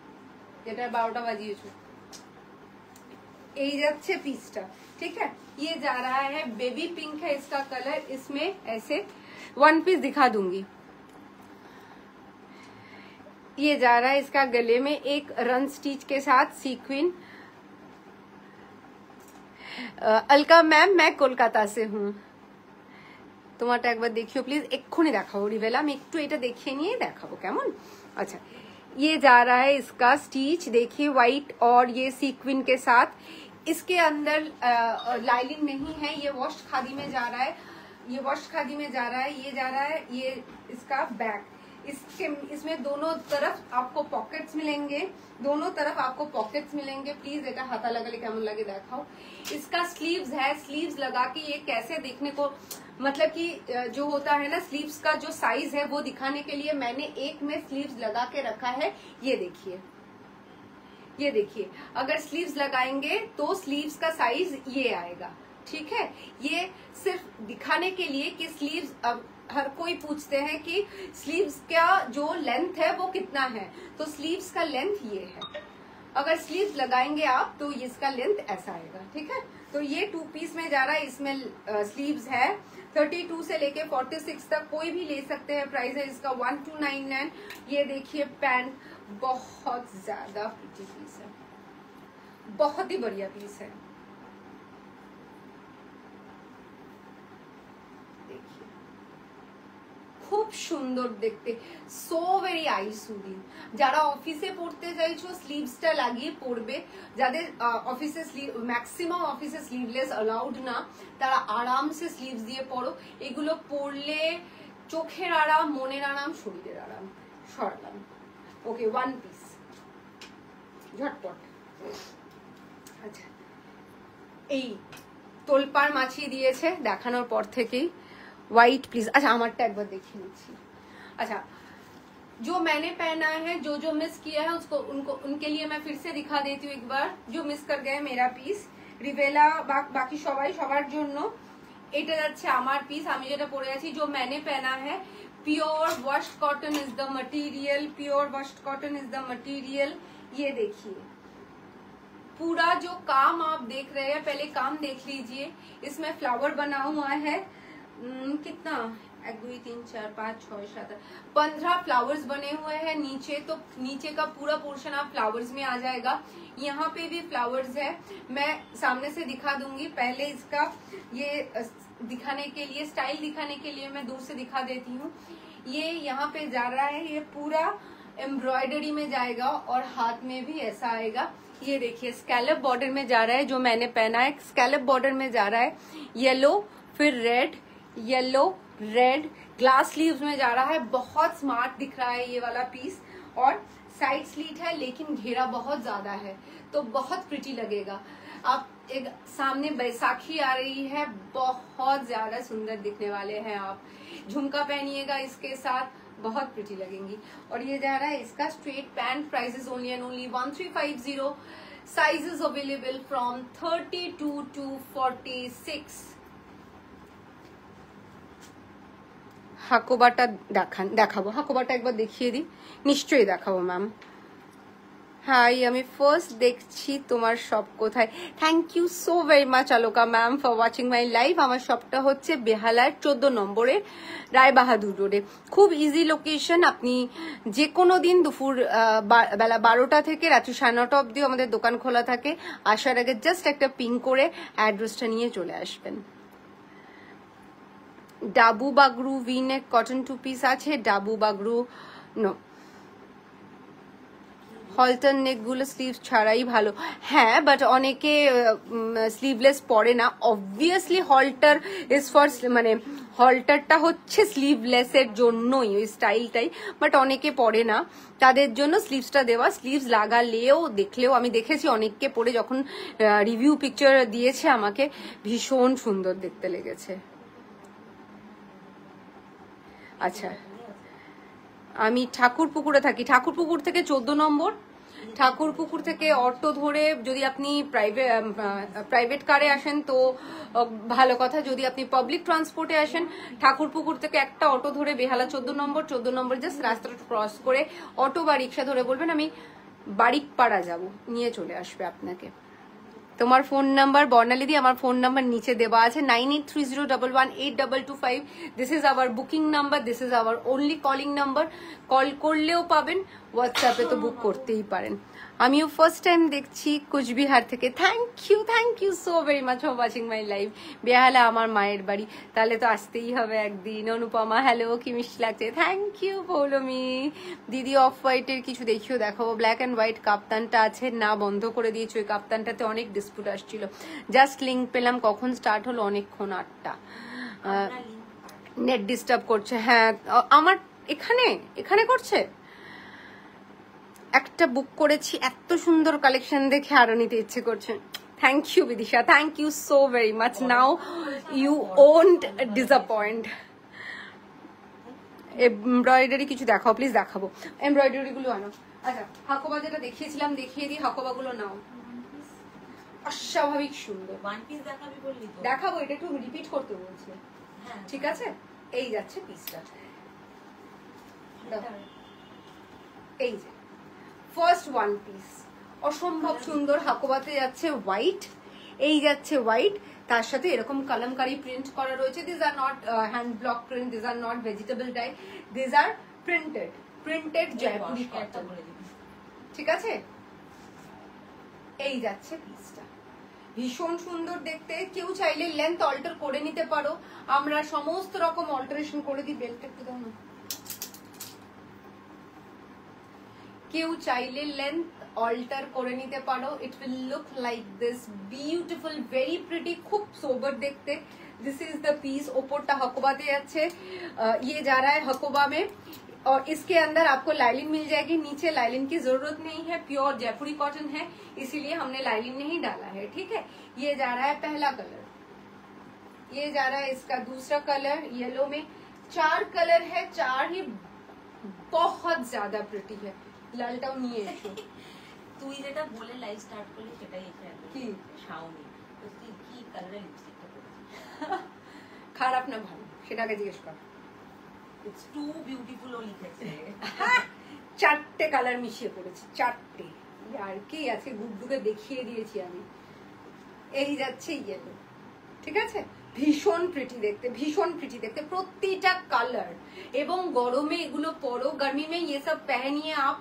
যেটা 12টা বাজিয়েছো। এই যাচ্ছে পিসটা, ঠিক है। ये जा रहा है बेबी पिंक है इसका कलर। इसमें ऐसे वन पीस दिखा दूंगी। ये जा रहा है इसका गले में एक रन स्टिच के साथ सीक्विन। अलका मैम मैं कोलकाता से हूँ। তোমারটা একবার দেখিও প্লিজ, এক্ষুনি দেখাবো রিভেলা, আমি একটু এটা দেখিয়ে নিয়ে দেখাবো কেমন। अच्छा ये जा रहा है इसका स्टिच, देखिए व्हाइट और ये सीक्विन के साथ। इसके अंदर लाइनिंग नहीं है, ये वॉश खादी में जा रहा है, ये जा रहा है ये इसका बैक। इसमें दोनों तरफ आपको पॉकेट्स मिलेंगे। प्लीज এটা হাতা লাগালে কেমন লাগে দেখাও। इसका स्लीव्स है, स्लीव्स लगा के ये कैसे देखने को, मतलब कि जो होता है ना स्लीव्स का जो साइज है वो दिखाने के लिए मैंने एक में स्लीव्स लगा के रखा है। ये देखिए अगर स्लीव्स लगाएंगे तो स्लीव्स का साइज ये आएगा, ठीक है। ये सिर्फ दिखाने के लिए कि स्लीव्स, अब हर कोई पूछते हैं कि स्लीव्स का जो लेंथ है वो कितना है, तो स्लीव्स का लेंथ ये है। अगर स्लीव्स लगाएंगे आप तो इसका लेंथ ऐसा आएगा, ठीक है। तो ये 2 पीस में जा रहा है। इसमें स्लीव्स है 32 से लेके 46 तक, कोई भी ले सकते हैं। प्राइस है इसका 1299। ये देखिए पैंट, बहुत ज्यादा प्रिटी पीस है, बहुत ही बढ़िया पीस है। খুব সুন্দর দেখতে, সো ভেরি আই সুদিং। যারা অফিসে পড়তে চাইছো স্লিভসটা লাগিয়ে পড়বে, যাদের অফিসে ম্যাক্সিমাম অফিসে স্লিভলেস অ্যালাউড না, তারা আরামসে স্লিভস দিয়ে পড়ো। এগুলো পরলে চোখের আরাম, মনের আরাম, শরীরের আরাম। সরালাম, ওকে ওয়ান পিস ঝটপট। আচ্ছা এই তোলপাড় মাছিয়ে দিয়েছে দেখানোর পর থেকেই। White please. अच्छा हमारा एक बार देखिए नीचे। अच्छा जो मैंने पहना है, जो मिस किया है उसको उनके लिए मैं फिर से दिखा देती हूँ एक बार। जो मिस कर गए मेरा पिस रिवेला बाकी सबाई सबार जोन्नो এটা যাচ্ছে আমার পিস। আমি যেটা পরে আছি, जो मैंने पहना है pure washed cotton is the material, pure washed cotton is the material. ये देखिए पूरा जो काम आप देख रहे हैं, पहले काम देख लीजिए। इसमें फ्लावर बना हुआ है, कितना 1 2 3 4 5 6 7 15 फ्लावर्स बने हुए हैं नीचे। तो नीचे का पूरा पोर्शन आप फ्लावर्स में आ जाएगा। यहाँ पे भी फ्लावर्स है, मैं सामने से दिखा दूंगी। पहले इसका ये दिखाने के लिए, स्टाइल दिखाने के लिए मैं दूर से दिखा देती हूँ। ये यहाँ पे जा रहा है, ये पूरा एम्ब्रॉयडरी में जाएगा और हाथ में भी ऐसा आएगा। ये देखिए स्कैलप बॉर्डर में जा रहा है, जो मैंने पहना है स्कैलप बॉर्डर में जा रहा है। येलो, फिर red, yellow red, glass sleeves में जा रहा है। बहुत स्मार्ट दिख रहा है ये वाला पीस, और साइड स्लीट है लेकिन घेरा बहुत ज्यादा है, तो बहुत प्रिटी लगेगा। अब एक सामने बैसाखी आ रही है, बहुत ज्यादा सुंदर दिखने वाले हैं आप। झुमका पहनिएगा इसके साथ, बहुत प्रिटी लगेंगी। और ये जा रहा है इसका straight pant, prices only and only 1350, sizes available from 32 to 46। হাকোবাটা দেখাবো, হাকোবাটা একবার দেখিয়ে দিই, নিশ্চয়ই দেখাবো ম্যাম। হাই, আমি ফার্স্ট দেখছি তোমার শপ কোথায়? Thank you so very much Aloka ma'am for watching my live. আমার শপটা হচ্ছে বেহালার 14 নম্বরে, রায়বাহাদুর রোডে। খুব ইজি লোকেশন। আপনি যে কোনো দিন দুপুর বেলা 12টা থেকে রাত্রি 9:30 অব্দি আমাদের দোকান খোলা থাকে। আসার আগে জাস্ট একটা পিং করে অ্যাড্রেসটা নিয়ে চলে আসবেন। Dabu Bagru V-neck cotton 2 piece আছে। ডাবু বাগরু নো, হলটার নেক গুলো স্লিভ ছাড়াই ভালো। হ্যাঁ, বাট অনেকে স্লিভলেস পরে না। অবভিয়াসলি হলটার ইজ ফর, মানে হলটারটা হচ্ছে স্লিভলেস এর জন্যই, ওই স্টাইলটাই, বাট অনেকে পরে না, তাদের জন্য স্লিভসটা দেওয়া। স্লিভস লাগালেও দেখলেও আমি দেখেছি অনেককে পরে, যখন রিভিউ পিকচার দিয়েছে আমাকে, ভীষণ সুন্দর দেখতে লেগেছে। আচ্ছা, আমি ঠাকুরপুকুরে থাকি। ঠাকুরপুকুর থেকে 14 নম্বর। ঠাকুরপুকুর থেকে অটো ধরে যদি আপনি প্রাইভেট কারে আসেন তো ভালো কথা, যদি আপনি পাবলিক ট্রান্সপোর্টে আসেন ঠাকুরপুকুর থেকে একটা অটো ধরে বেহালা 14 নম্বর, 14 নম্বর জাস্ট রাস্তাটা ক্রস করে অটো বা রিক্সা ধরে বলবেন আমি বারিকপাড়া যাব, নিয়ে চলে আসবে আপনাকে। তোমার ফোন নাম্বার বর্ণালিদি, আমার ফোন নাম্বার নিচে দেওয়া আছে 9830118225। This is our booking number, this is our only calling number. Call করলেও পাবেন, হোয়াটসঅ্যাপে তো বুক করতেই পারেন। আমিও ফার্স্ট টাইম দেখছি কুচবিহার থেকে। Thank you so very much for watching my live. Behala আমার মায়ের বাড়ি, তাহলে তো আসতেই হবে একদিন। অনুপমা হ্যালো, কি মিষ্টি লাগছে, থ্যাংক ইউ পৌলমি। দিদি অফ হোয়াইটের কিছু দেখাবো। ব্ল্যাক অ্যান্ড হোয়াইট কাপ্তানটা আছে না, বন্ধ করে দিয়েছি। ওই কাপ্তানটাতে অনেক ডিসপুট আসছিল, জাস্ট লিঙ্ক পেলাম। কখন স্টার্ট হলো? অনেকক্ষণ, 8টা। নেট ডিস্টার্ব করছে। হ্যাঁ, আমার এখানে করছে। একটা বুক করেছি, এত সুন্দর কালেকশন দেখে আরো নিতে ইচ্ছে করছে। Thank you Bidisha, thank you so very much. Now you won't disappoint. Embroidery কিছু দেখাও প্লিজ। দেখাবো, এমব্রয়ডারি গুলো আনো। আচ্ছা, হাকোবা যেটা দেখিয়েছিলাম দেখিয়ে দিই, হাকোবা গুলো নাও। অস্বাভাবিক সুন্দর। ওয়ান পিস দেখাবি বললি তো? দেখাবো, এটা একটু রিপিট করতে বলছি। হ্যাঁ, ঠিক আছে, এই যাচ্ছে পিসটা। এই যে ফার্স্ট ওয়ান পিস, অসম্ভব সুন্দর। হাকোবাতে যাচ্ছে হোয়াইট, এই যাচ্ছে হোয়াইট, তার সাথে এরকম কালামকারি প্রিন্ট করা রয়েছে। This are not hand block print, this are not vegetable dye, this are printed Jaipuri cotton. ঠিক আছে, এই যাচ্ছে পিসটা, ভীষণ সুন্দর দেখতে। কেউ চাইলে লেন্থ অল্টার করে নিতে পারো, আমরা সমস্ত রকম অল্টারেশন করে দিই। বেল্ট একটু দাও না। কেউ চাইলে লেন্থ অল্টার করে নিতে পারো। It will look like this, beautiful, very pretty, খুব সোबर দেখতে। This is the piece. ओपोटा हकोबा दे अच्छे, ये जा रहा है हकोबा में, और इसके अंदर आपको लाइलिन मिल जाएगी। नीचे लाइलिन की जरूरत नहीं है, प्योर जयपुरी कॉटन है, इसीलिए हमने लाइलिन नहीं डाला है। ठीक है, ये जा रहा है पहला कलर, ये जा रहा है इसका दूसरा कलर येलो में। 4 कलर है, 4 ही बहुत ज्यादा प्रिटी है। লালটাও নিয়ে এসো। তুই যেটা বলে লাইভ স্টার্ট করলি সেটাই এসে কি শাওমি, তুই কি কালারের লিপস্টিকটা পরেছিস? খারাপ না ভালো সেটাকে জিজ্ঞেস কর। ইটস টু বিউটিফুল ও লিখেছে। 4টে কালার মিশিয়ে পড়েছি, 4টে। আর কি আছে, গুড্ডুকে দেখিয়ে দিয়েছি আমি। এই যাচ্ছে ইয়েলো, ঠিক আছে, ভীষণ প্রিটি দেখতে, ভীষণ প্রিটি দেখতে প্রতিটা কালার। এবং গরমে এগুলো পরো, गर्मी में ये सब पहनिए आप।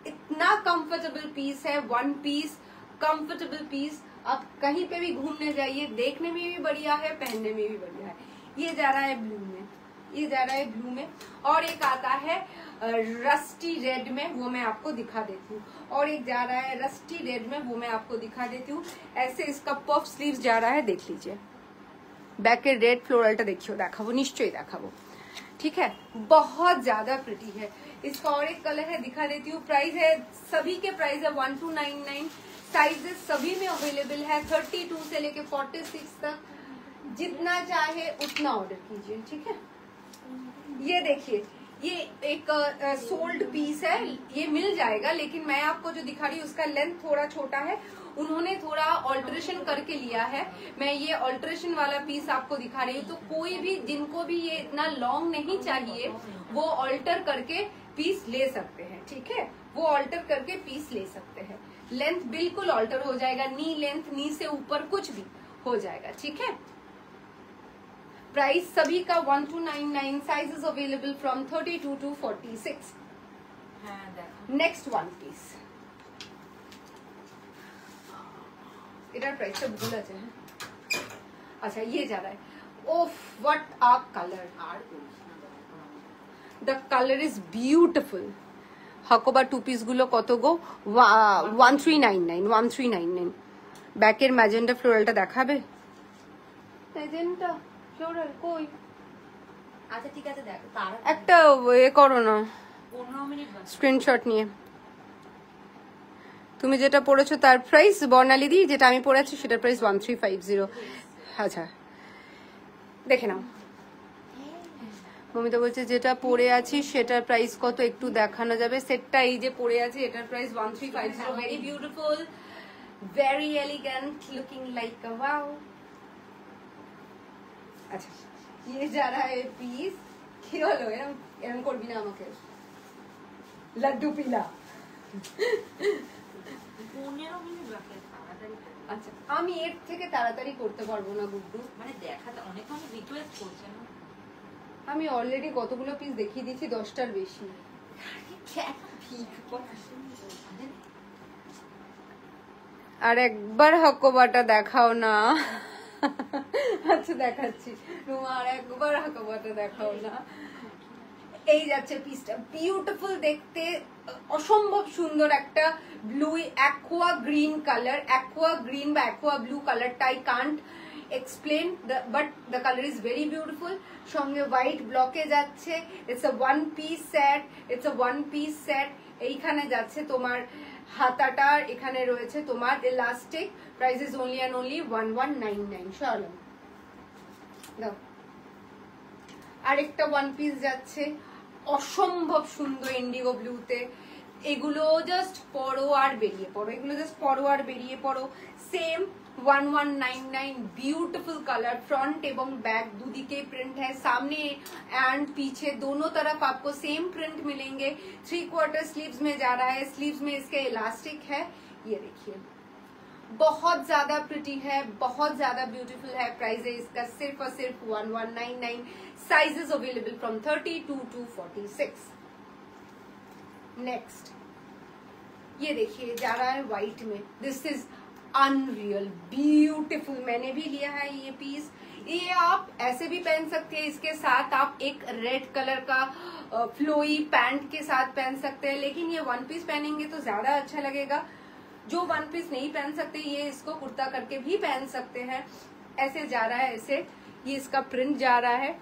इतना कंफर्टेबल पीस है, वन पीस कंफर्टेबल पीस। आप कहीं पे भी घूमने जाइए, देखने में भी बढ़िया है, पहनने में भी बढ़िया है। ये जा रहा है ब्लू में, ये जा रहा है ब्लू में, और एक आता है रस्टी रेड में, वो मैं आपको दिखा देती हूँ। और एक जा रहा है रस्टी रेड में, वो मैं आपको दिखा देती हूँ। ऐसे इसका पफ स्लीव्स जा रहा है, देख लीजिए। बैक रेड फ्लोरलটা দেখিও, দেখাবো, নিশ্চয়ই দেখাবো। ठीक है, बहुत ज्यादा प्रिटी है। इसका और एक कलर है, दिखा देती हूँ। प्राइस है, सभी के प्राइस है 1299। साइजेस सभी में अवेलेबल है, 32 से लेके 46 तक। जितना चाहे उतना ऑर्डर कीजिए। ठीक है, ये देखिए, ये एक सोल्ड पीस है, ये मिल जाएगा, लेकिन मैं आपको जो दिखा रही हूँ उसका लेंथ थोड़ा छोटा है, उन्होंने थोड़ा ऑल्टरेशन करके लिया है। मैं ये ऑल्टरेशन वाला पीस आपको दिखा रही हूँ, तो कोई भी जिनको भी ये इतना लॉन्ग नहीं चाहिए वो ऑल्टर करके पीस ले सकते हैं, ठीक है, वो ऑल्टर करके पीस ले सकते हैं। लेंथ बिल्कुल ऑल्टर हो जाएगा, नी लेंथ, नी से ऊपर कुछ भी हो जाएगा, ठीक है। प्राइस सभी का 1299, sizes available from 32 to 46। Next one piece, এটার প্রাইসটা ভুল আছে। আচ্ছা, ये जा रहा है, oof what a colour, the colour is beautiful. Hakoba two piece গুলো কত গো? 1399। ব্যাকের ম্যাজেন্টা ফ্লোরালটা দেখাবে? ম্যাজেন্টা ফ্লোরাল কই? আচ্ছা ঠিক আছে, দেখো তার একটা এ করো না, 15 মিনিট স্ক্রিনশট নিয়ে। তুমি যেটা পড়েছো তার প্রাইস, বর্ণালী দি যেটা আমি পড়েছি সেটার প্রাইস 1350। আচ্ছা দেখে নাও। মমিতা বলছে যেটা পরে আছি সেটার প্রাইস কত একটু দেখানো যাবে? সেটটা এই যে পরে আছে এটার price 1350। Very beautiful, very elegant, looking like আ ওয়াও। আচ্ছা, ये जा रहा है पीस, কি হলো? এরকম করবি না আমাকে, লাড্ডু পিলা। 15 মিনিট বাকি আছে, তাড়াতাড়ি করো। আচ্ছা, আমি এর থেকে তাড়াতাড়ি করতে পারবো না গুড্ডু, মানে দেখাতে অনেক মানুষ রিকোয়েস্ট করছে না। আমি অলরেডি কতগুলো পিস দেখিয়ে দিয়েছি, 10টার বেশি। আর একবার হাকোবাটা দেখাও না। আচ্ছা দেখাচ্ছি রুমা, আর একবার হাকোবাটা দেখাও না। এই যাচ্ছে পিসটা, বিউটিফুল দেখতে, অসম্ভব সুন্দর একটা blue aqua green colour, aqua green বা অ্যাকোয়া ব্লু কালারটা I can't explain, but the color is very beautiful। সঙ্গে হোয়াইট ব্লকে যাচ্ছে, it's a one piece set, it's a one piece set। এইখানে যাচ্ছে তোমার হাতাটার, এখানে রয়েছে তোমার elastic. Price is only and only 1199। চলো দাও, আরেকটা ওয়ান পিস যাচ্ছে, অসম্ভব সুন্দর ইন্ডিগো ব্লুতে। এগুলো জাস্ট পরো আর বেরিয়ে পড়ো, এগুলো জাস্ট পরো আর বেরিয়ে পড়ো। Same 1199, beautiful colour. फ्रंट एवं बैक दूदिके प्रिंट है, सामने एंड पीछे दोनों तरफ आपको सेम प्रिंट मिलेंगे। 3/4 स्लीव्स में जा रहा है, स्लीव्स में इसके इलास्टिक है। ये देखिए बहुत ज्यादा प्रिटी है, बहुत ज्यादा ब्यूटीफुल है। प्राइस है इसका सिर्फ और सिर्फ 1199। Sizes available from 32 to 46। Next ये देखिए जा रहा है व्हाइट में, दिस इज अनरियल ब्यूटीफुल। मैंने भी लिया है ये पीस, ये आप ऐसे भी पहन सकते हैं, इसके साथ आप एक रेड कलर का फ्लोई पैंट के साथ पहन सकते हैं, लेकिन ये वन पीस पहनेंगे तो ज्यादा अच्छा लगेगा। जो वन पीस नहीं पहन सकते ये इसको कुर्ता करके भी पहन सकते हैं। ऐसे जा रहा है, ऐसे ये इसका प्रिंट जा रहा है,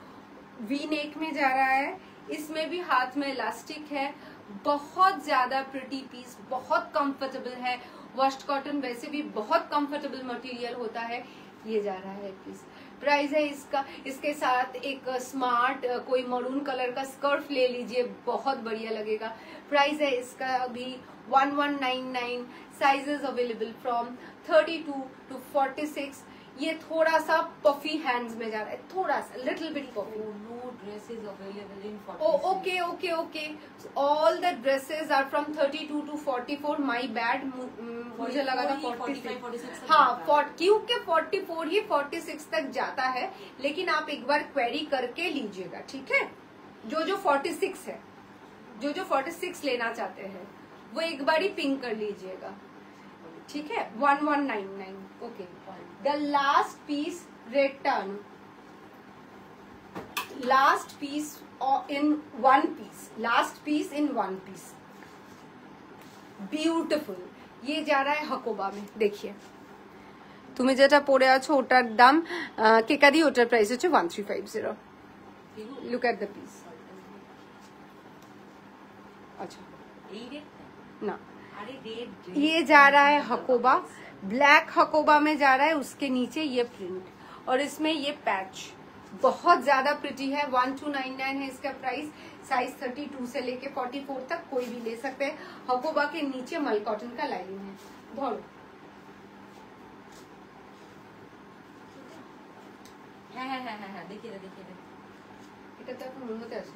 वी नेक में जा रहा है, इसमें भी हाथ में इलास्टिक है। बहुत ज्यादा प्रिटी पीस, बहुत कंफर्टेबल है। वॉश्ड कॉटन वैसे भी बहुत कंफर्टेबल मटेरियल होता है। ये जा रहा है पीस। प्राइस है इसका, इसके साथ एक स्मार्ट कोई मरून कलर का स्कर्फ ले लीजिए, बहुत बढ़िया लगेगा। प्राइस है इसका भी 1199। Sizes available from 32 to 46। ये थोड़ा सा पफी हैंड्स में जा रहा है, थोड़ा सा little bit puffy. No dresses available in 46। Okay okay okay, all the dresses are from 32 to 44। My bad, मुझे लगा था 46। हाँ, क्योंकि 44 ही 46 तक जाता है, लेकिन आप एक बार क्वेरी करके लीजिएगा, ठीक है। जो 46 है, जो 46 लेना चाहते हैं वो एक बार ही पिंक कर लीजिएगा, ठीक है। 1199। Okay, the last piece return, last piece in one piece, last piece in one piece, beautiful. ये जा रहा है हकोबा में। देखिए তুমি যেটা পরে আছো ওটার দাম কেকাদি, ওটার প্রাইস হচ্ছে 1350। Look at the piece. अच्छा ना, ये जा रहा है हकोबा, ब्लैक हकोबा में जा रहा है, उसके नीचे ये प्रिंट और इसमें ये पैच। बहुत ज्यादा प्रिटी है। 1299 है इसका प्राइस। साइज 32 से लेके 44 तक कोई भी ले सकते हैं। हकोबा के नीचे मल कॉटन का लाइनिंग है। धोलो। হ্যাঁ দেখিয়ে দে এটা তো এখন ওর মধ্যে আছে।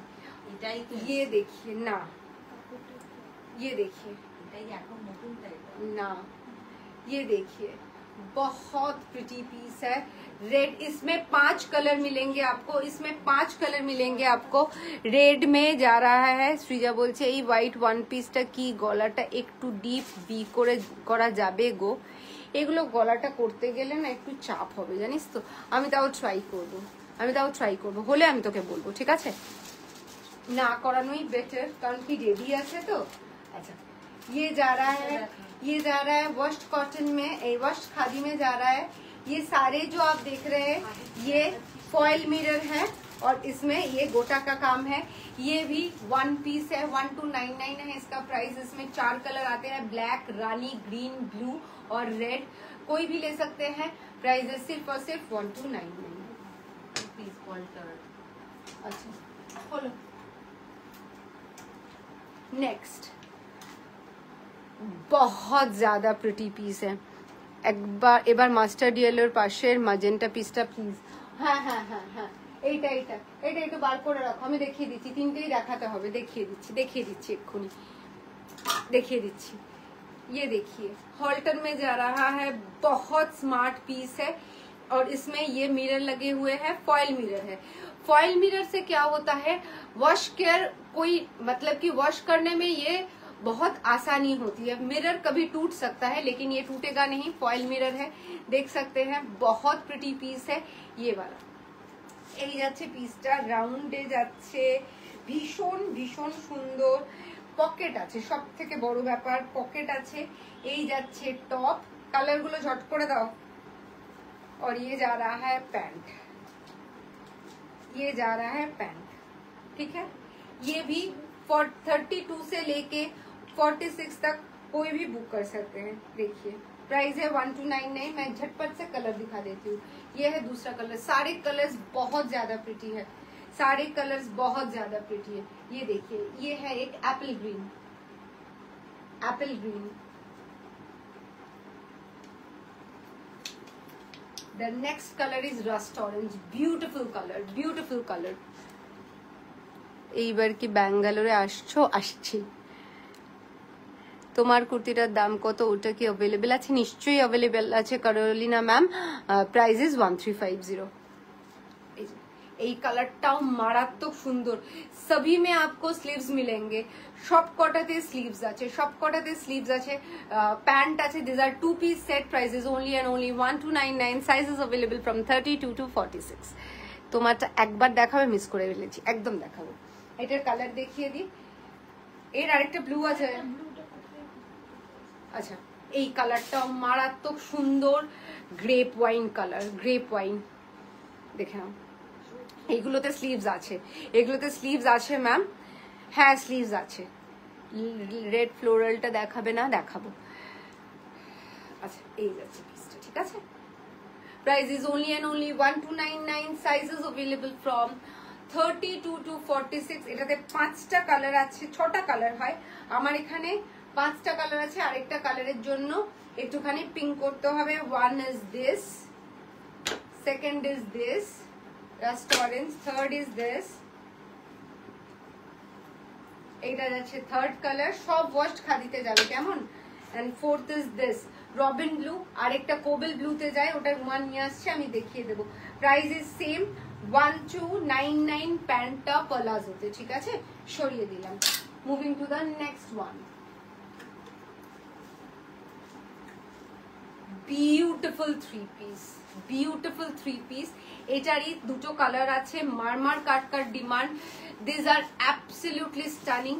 এটাই তো ये देखिए ना, ये देखिए এটাই এখন নতুনটা এটা ना, ये देखिए बहुत प्रिटी पीस है। रेड, इसमें 5 कलर मिलेंगे आपको, इसमें 5 कलर मिलेंगे आपको। रेड में जा रहा है। সৃজা বলছে এই হোয়াইট ওয়ান পিসটা কি গলাটা একটু ডিপ ভি করে করা যাবে গো? এগুলো গলাটা করতে গেলে না একটু চাপ হবে জানিস তো। আমি তাও ট্রাই করব, হলে আমি তোকে বলবো, ঠিক আছে? না করানোই বেটার, কারণ কি রেডি আছে তো। अच्छा ये जा रहा है वॉश्ड कॉटन में, वॉश्ड खादी में जा रहा है। ये सारे जो आप देख रहे हैं ये फॉयल मिरर है और इसमें ये गोटा का काम है। ये भी 1 पीस है। 1299 है इसका प्राइस। इसमें 4 कलर आते हैं, ब्लैक, रानी, ग्रीन, ब्लू और रेड। कोई भी ले सकते हैं। प्राइस है सिर्फ और सिर्फ 1299। Please alter. अच्छा खोलो। नेक्स्ट बहुत ज्यादा प्रिटी पीस है। এবার মাস্টার্ড ইয়েলোর পাশের ম্যাজেন্টা পিসটা প্লিজ। হ্যাঁ হ্যাঁ হ্যাঁ হ্যাঁ এইটা একটু বার করে রাখো, আমি দেখিয়ে দিচ্ছি। তিনটেই দেখাতে হবে, দেখিয়ে দিচ্ছি এক্ষুনি দেখিয়ে दिच्छी। ये देखिए हॉल्टर में जा रहा है, बहुत स्मार्ट पीस है और इसमें ये मिरर लगे हुए हैं। फॉयल मिरर है। फॉयल मिरर से क्या होता है, वॉश केयर कोई मतलब कि वॉश करने में ये बहुत आसानी होती है। मिरर कभी टूट सकता है लेकिन ये टूटेगा नहीं। फॉयल मिरर है, देख सकते हैं। बहुत प्रिटी पीस है ये वाला। এই যাচ্ছে পিসটা, রাউন্ডে যাচ্ছে, ভীষণ ভীষণ সুন্দর। পকেট আছে, সব থেকে বড় ব্যাপার পকেট আছে। এই যাচ্ছে টপ, কালার গুলো ঝট করে দাও। और ये जा रहा है पैंट, ठीक है। ये भी 32 से लेके 46 तक कोई भी बुक कर सकते हैं। देखिए प्राइस है 1299। मैं झटपट से कलर दिखा देती हूँ। ये है दूसरा कलर। सारे कलर्स बहुत ज्यादा प्रिटी है, ये देखिए ये है एक Apple green. The next color is rust orange. Beautiful color. এইবার কি ব্যাঙ্গালোরে আসছো? আসছি। তোমার কুর্তিটার দাম কত? ওটা কি अवेलेबल আছে? নিশ্চয়ই अवेलेबल আছে কারোলিনা ম্যাম। Price is 1350। এই কালারটাও মারাত্মক সুন্দর। सभी में आपको स्लीव्स मिलेंगे। সব কটাতে স্লিভস আছে, প্যান্ট আছে। This are 2 piece set. Price is only and only 1299। Sizes available from 32 to 46। তোমারটা একবার দেখাবে, মিস করে ফেলেছি, একদম দেখাবো। এটার কালার দেখিয়ে দিই। এর আরেকটা ব্লু আছে। আচ্ছা এই কালারটাও মারাত্মক সুন্দর। গ্রেপ ওয়াইন দেখে নাও। এইগুলোতে স্লিভস আছে ম্যাম। হ্যাঁ স্লিভস আছে। রেড ফ্লোরালটা দেখাবে না? দেখাবো। আচ্ছা এই যাচ্ছে পিসটা, ঠিক আছে। Price is only and only 1299। Sizes available from 32 to 46। এটাতে 5টা কালার আছে, 6টা কালার হয়। আমার এখানে 5টা কালার আছে। আরেকটা কালারের জন্য একটুখানি পিঙ্ক করতে হবে। One is this, second is this rust orange, third is this. এইটা যাচ্ছে থার্ড কালার। সব ওয়াশড খাদিতে যাবে, কেমন? And fourth is this robin blue. আরেকটা কোবেল ব্লুতে যায়, ওটা রুমান নিয়ে আসছে, আমি দেখিয়ে দেবো। Price is same 1299। প্যান্টটা পলাজোতে, ঠিক আছে। সরিয়ে দিলাম। Moving to the next one. Beautiful three piece. এটারই দুটো কালার আছে। মারমার কাট demand. This are absolutely stunning.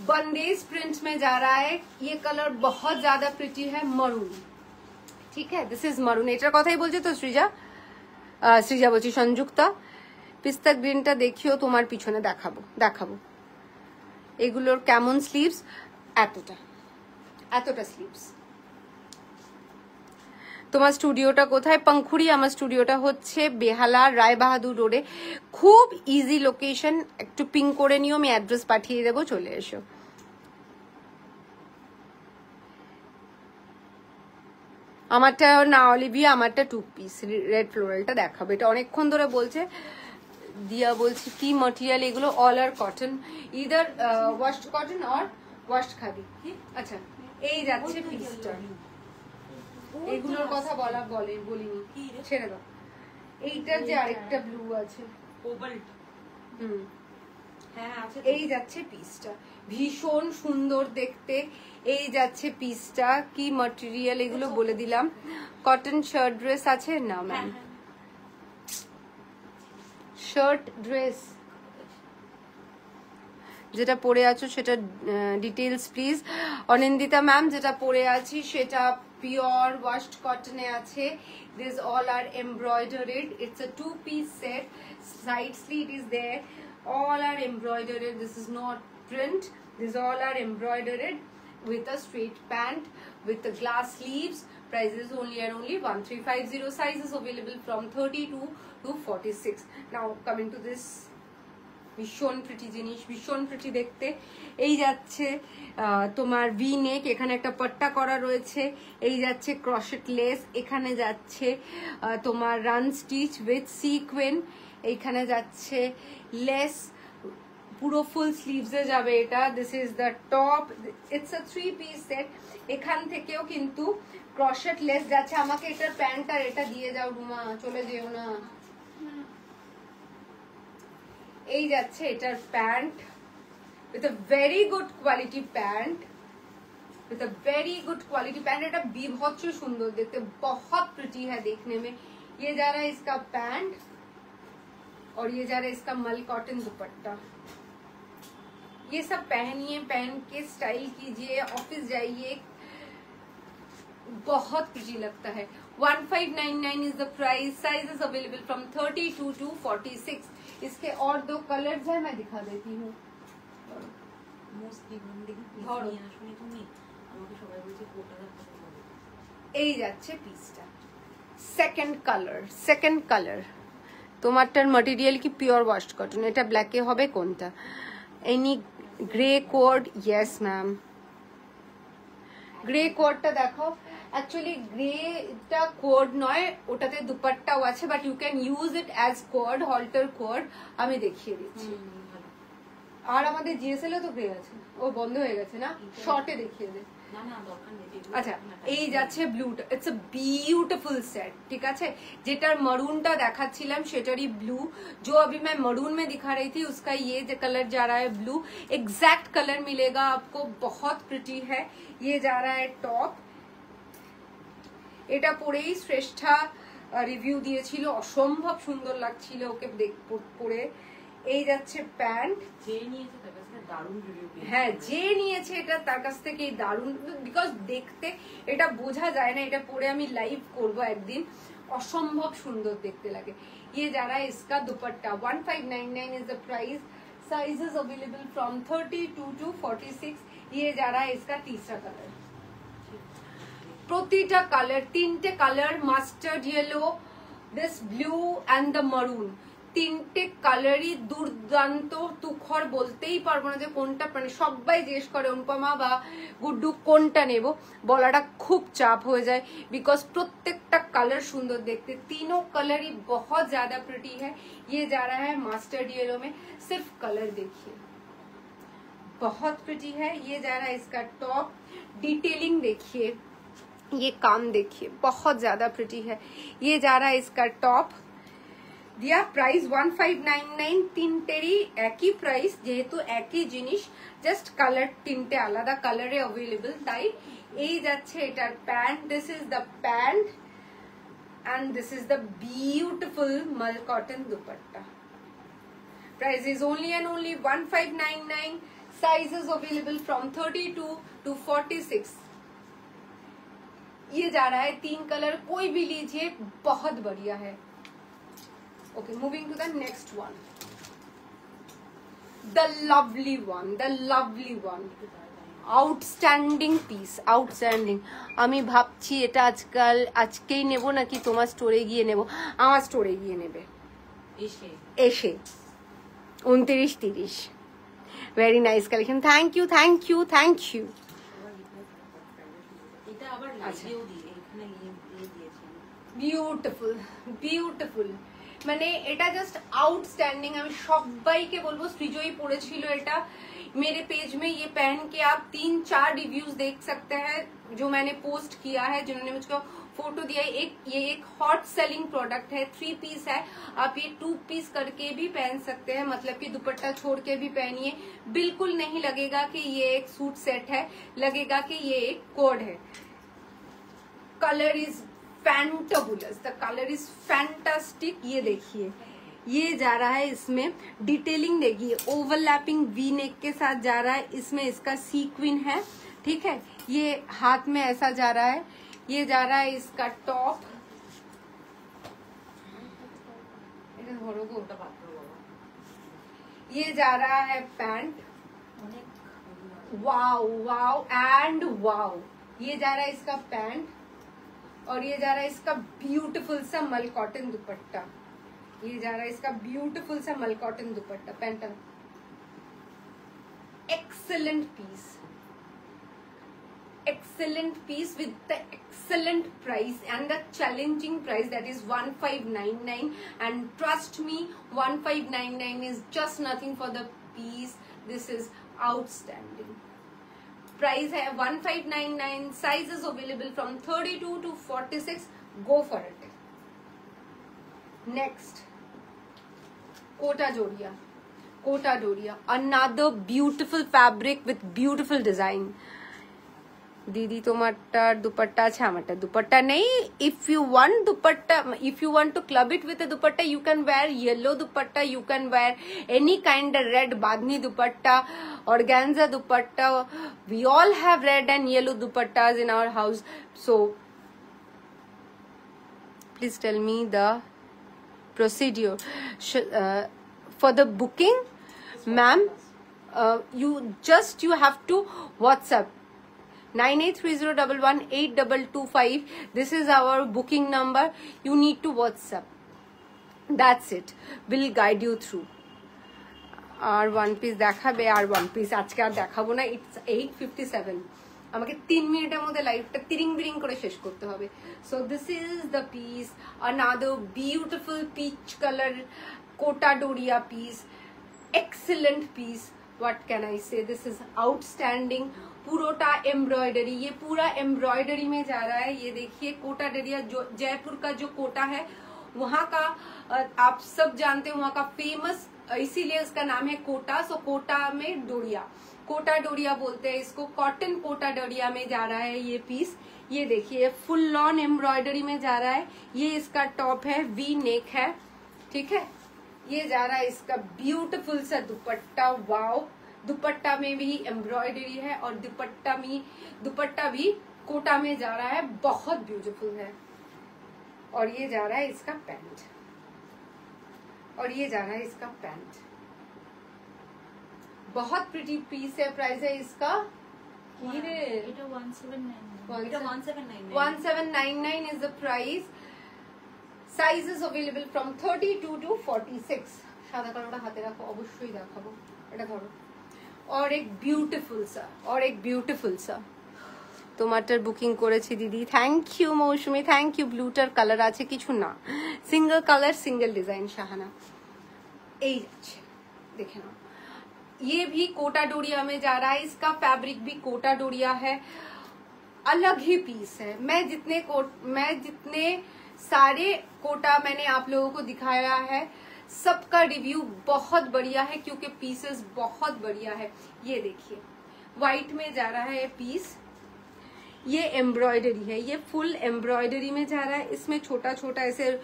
Bandhej print में जा रहा है। ये कलर बहुत ज्यादा प्रिटी है, मरून, ठीक है। This is maroon. এটার কথাই বলছে তো সৃজা বলছি সংযুক্তা। পিস্তা গ্রিনটা দেখিও, তোমার পিছনে দেখাবো। এগুলোর কেমন স্লিভস? এতটা স্লিভস। তোমার স্টুডিওটা কোথায়? পাংখুড়ি। আমার স্টুডিওটা হচ্ছে বেহালা রায় বাহাদুর রোডে, খুব ইজি লোকেশন, একটু পিং করে নিও, আমি অ্যাড্রেস পাঠিয়ে দেবো, চলে এসো। আমারটা না অলিভিয়া, আমারটা 2 পিস রেড ফ্লোরালটা দেখাবো। এটা অনেকক্ষণ ধরে বলছে দিয়া, বলছি কি ম্যাটেরিয়াল এগুলো? All are cotton, either washed cotton or washed khadi. আচ্ছা, এই যাচ্ছে পিসটা, এগুলোর কথা বলিনি, ছেড়ে দাও। এইটার যে আরেকটা ব্লু আছে, এই যাচ্ছে পিসটা, ভীষণ সুন্দর দেখতে। এই যাচ্ছে পিসটা, কি ম্যাটেরিয়াল এগুলো বলে দিলাম। কটন শার্ট ড্রেস আছে না ম্যাম? শার্ট ড্রেস যেটা পরে আছো সেটা ডিটেলস প্লিজ। অনিন্দিতা ম্যাম, যেটা পরে আছি সেটা পিওর ওয়াশড কটনে আছে। This all are embroidered, it's a 2-piece set, side slit is there, all are embroidered, this is not print, these all are embroidered with a straight pant with the glass sleeves. Price is only and only 1350. Sizes available from 32 to 46. Now coming to this, ভীষণ pretty জিনিস, ভীষণ pretty দেখতে। এই যাচ্ছে তোমার V নেক, এখানে একটা পাট্টা করা রয়েছে। এই যাচ্ছে ক্রশেট লেস, এখানে যাচ্ছে তোমার রান স্টিচ উইথ সিকোয়েন, এইখানে যাচ্ছে লেস, পুরো ফুল স্লিভসে যাবে এটা। This is the top, it's a 3-piece set. এখান থেকেও কিন্তু ক্রশেট লেস যাচ্ছে। আমাকে এটার প্যান্ট আর এটা দিয়ে যাও রুমা, চলে যেও না। এই যাচ্ছে এটার pant, with a very good quality pant, with a very good quality pant. এটা বিভৎস সুন্দর দেখতে, बहुत प्रिटी है देखने में। ये जा रहा है इसका पैंट और ये जा रहा है इसका मल कॉटन दुपट्टा। ये सब पहनिए, पहन के स्टाइल कीजिए, ऑफिस जाइए, बहुत प्रिटी लगता है। 1599 is the price. Sizes available from 32 to 46। इसके और 2 कलर्स है, मैं दिखा देती हूँ। এই যাচ্ছে পিসটা, সেকেন্ড কালার। তোমারটার ম্যাটেরিয়াল কি পিওর ওয়াশড কটন? এটা ব্ল্যাকে হবে কোনটা? Any grey code? Yes ma'am, grey কোডটা দেখো। অ্যাকচুয়ালি গ্রেটা কোড নয়, ওটাতে দুপাট্টাও আছে, but you can use it as code, Holter code. আমি দেখিয়ে দিচ্ছি। আর আমাদের জিএসএল এ তো গ্রে আছে, ও বন্ধ হয়ে গেছে না, শর্টে দেখিয়ে দে। আচ্ছা, এই যাচ্ছে ব্লুটা, ইটস আ বিউটিফুল সেট, ঠিক আছে। যেটার मरून দেখাচ্ছিলাম সেটারই ব্লু। जो अभी मैं मरून में दिखा रही थी उसका ये कलर जा रहा है ब्लू, एग्जैक्ट कलर मिलेगा आपको, बहुत प्रिटी है। ये जा रहा है टॉप। এটা পরেই শ্রেষ্ঠা রিভিউ দিয়েছিল, অসম্ভব সুন্দর লাগছিল ওকে পরে। এই যাচ্ছে প্যান্ট, হ্যাঁ যে নিয়েছে এটা তার কাছ থেকে দারুণ, বিকজ দেখতে এটা বোঝা যায় না, এটা পরে আমি লাইভ করব একদিন, অসম্ভব সুন্দর দেখতে লাগে। ये जा रहा है इसका दुपट्टा, 1599 is the price. Sizes available from 32 to 46। ये जा रहा है इसका तीसरा कलर। প্রতিটা কালার, 3টে colour, mustard yellow, this blue and the মারুন, 3টে কালারই দুর্দান্ত। তুখর বলতেই পারবো না যে কোনটা, মানে সবাই জিজ্ঞেস করে অনুপমা বা গুড্ডু কোনটা নেব, বলাটা খুব চাপ হয়ে যায়, বিকজ প্রত্যেকটা কালার সুন্দর দেখতে। तीनों कलर ही बहुत ज्यादा प्रिटी है। ये जा रहा है मास्टर्ड येलो में, सिर्फ कलर देखिए बहुत प्रिटी है। ये जा रहा है इसका टॉप, डिटेलिंग देखिए, ये काम देखिए, बहुत ज्यादा प्रिटी है। ये जा रहा है इसका टॉप। दिया प्राइस 1599। তিনটেরই একই প্রাইস, যেহেতু একই জিনিস, জাস্ট কালার তিনটে আলাদা কালারে অ্যাভেলেবল, তাই। এই যাচ্ছে এটার pant, this is the pant and this is the beautiful mal cotton dupatta. Price is only and only 1599. Sizes available from 32 to 46। ये जा रहा है 3 कलर, कोई भी लीजिए, बहुत बढ़िया है। Okay, moving to the next one, the lovely one. Outstanding piece, outstanding. আমি ভাবছি এটা আজকেই নেব নাকি তোমার স্টোরে গিয়ে নেব। আমার স্টোরে গিয়ে নেবে এসে 29-30। Very nice collection, thank you thank you thank you. Beautiful beautiful, মানে এটা জাস্ট आउटस्टैंडिंग। আমি সবাইকে বলবো, সৃজয়ী পড়েছিল এটা। मेरे पेज में ये पहन के आप 3-4 रिव्यूज देख सकते हैं जो मैंने पोस्ट किया है, जिन्होंने मुझको फोटो दिया है। ये एक हॉट सेलिंग प्रोडक्ट है, 3 पीस है। आप ये 2 पीस करके भी पहन सकते हैं, मतलब कि दुपट्टा छोड़ के भी पहनिए, बिल्कुल नहीं लगेगा कि ये एक सूट सेट है, लगेगा कि ये एक कोड है। Colour is fantabulous, the colour is fantastic. ये देखिए, ये जा रहा है, इसमें डिटेलिंग देखिए, ओवरलैपिंग वी नेक के साथ जा रहा है। इसमें इसका सीक्विन है, ठीक है। ये हाथ में ऐसा जा रहा है। ये जा रहा है इसका टॉप, ये जा रहा है pant, wow wow and wow. ये जा रहा है इसका पैंट, और ये जा रहा है इसका ब्यूटीफुल सा मल कॉटन दुपट्टा। ये जा रहा है इसका ब्यूटीफुल सा मल कॉटन दुपट्टा, पैंटन। Excellent piece, excellent piece with the excellent price and the challenging price, that is 1599, and trust me, 1599 is just nothing for the piece. This is outstanding. Price है 1599, sizes available from 32 to 46. Go for it. Next, Kota Joria, Kota Doria, another beautiful fabric with beautiful design. दीदी তোমারটার দুপাট্টা আছে, আমারটা দুপাট্টা নেই। if you want dupatta, if you want to club it with a dupatta, you can wear yellow dupatta, you can wear any kind of red badhni dupatta, organza dupatta. We all have red and yellow dupattas in our house, so please tell me the procedure for the booking, ma'am. You have to WhatsApp 9830118225. This is our booking number. You need to WhatsApp. That's it. We'll guide you through. আর one piece দেখাবে, আর one piece আজকে আর দেখাবো না। It's 8:57। আমাকে 3 মিনিটের মধ্যে লাইভটা তিরিং বিরিং করে শেষ করতে হবে। So this is the piece, another beautiful peach color Kota Doria piece, excellent piece. What can I say? This is outstanding. पूरोटा एम्ब्रॉयडरी, ये पूरा एम्ब्रॉयडरी में जा रहा है। ये देखिए, कोटा डोरिया जो जयपुर का जो कोटा है, वहाँ का आप सब जानते हैं, वहाँ का फेमस, इसीलिए उसका नाम है कोटा। सो कोटा में डोरिया, कोटा डोरिया बोलते हैं इसको। कॉटन कोटा डोरिया में जा रहा है ये पीस। ये देखिए, फुल ऑन एम्ब्रॉयडरी में जा रहा है। ये इसका टॉप है, वी नेक है, ठीक है। ये जा रहा है इसका ब्यूटीफुल सा दुपट्टा, वाओ। दुपट्टा में भी एम्ब्रॉयडरी है, और दुपट्टा भी कोटा में जा रहा है, बहुत ब्यूटीफुल है। और ये जा रहा है इसका पैंट, और ये जा रहा है इसका पैंट। बहुत प्रिटी पीस है। प्राइस है इसका 1799 is the price. Sizes available from 32 to 46. সাদা কালোটা হাতে রাখো, অবশ্যই দেখাবো। এটা ধরো। और एक ब्यूटीफुल सा তোমারটার বুকিং করেছি দিদি। Thank you Mousumi, thank you. ব্লুটার কালার আছে কিছু না, single colour single design. Shahana এই যাচ্ছে, দেখে নাও। ये भी कोटा डोरिया में जा रहा है, इसका फैब्रिक भी कोटा डोरिया है, अलग ही पीस है। मैं जितने सारे कोटा मैंने आप लोगों को दिखाया है, सबका रिव्यू बहुत बढ़िया है, क्योंकि पीसेस बहुत बढ़िया है। ये देखिए, व्हाइट में जा रहा है पीस। ये एम्ब्रॉयडरी है, ये फुल एम्ब्रॉयडरी में जा रहा है। इसमें छोटा छोटा ऐसे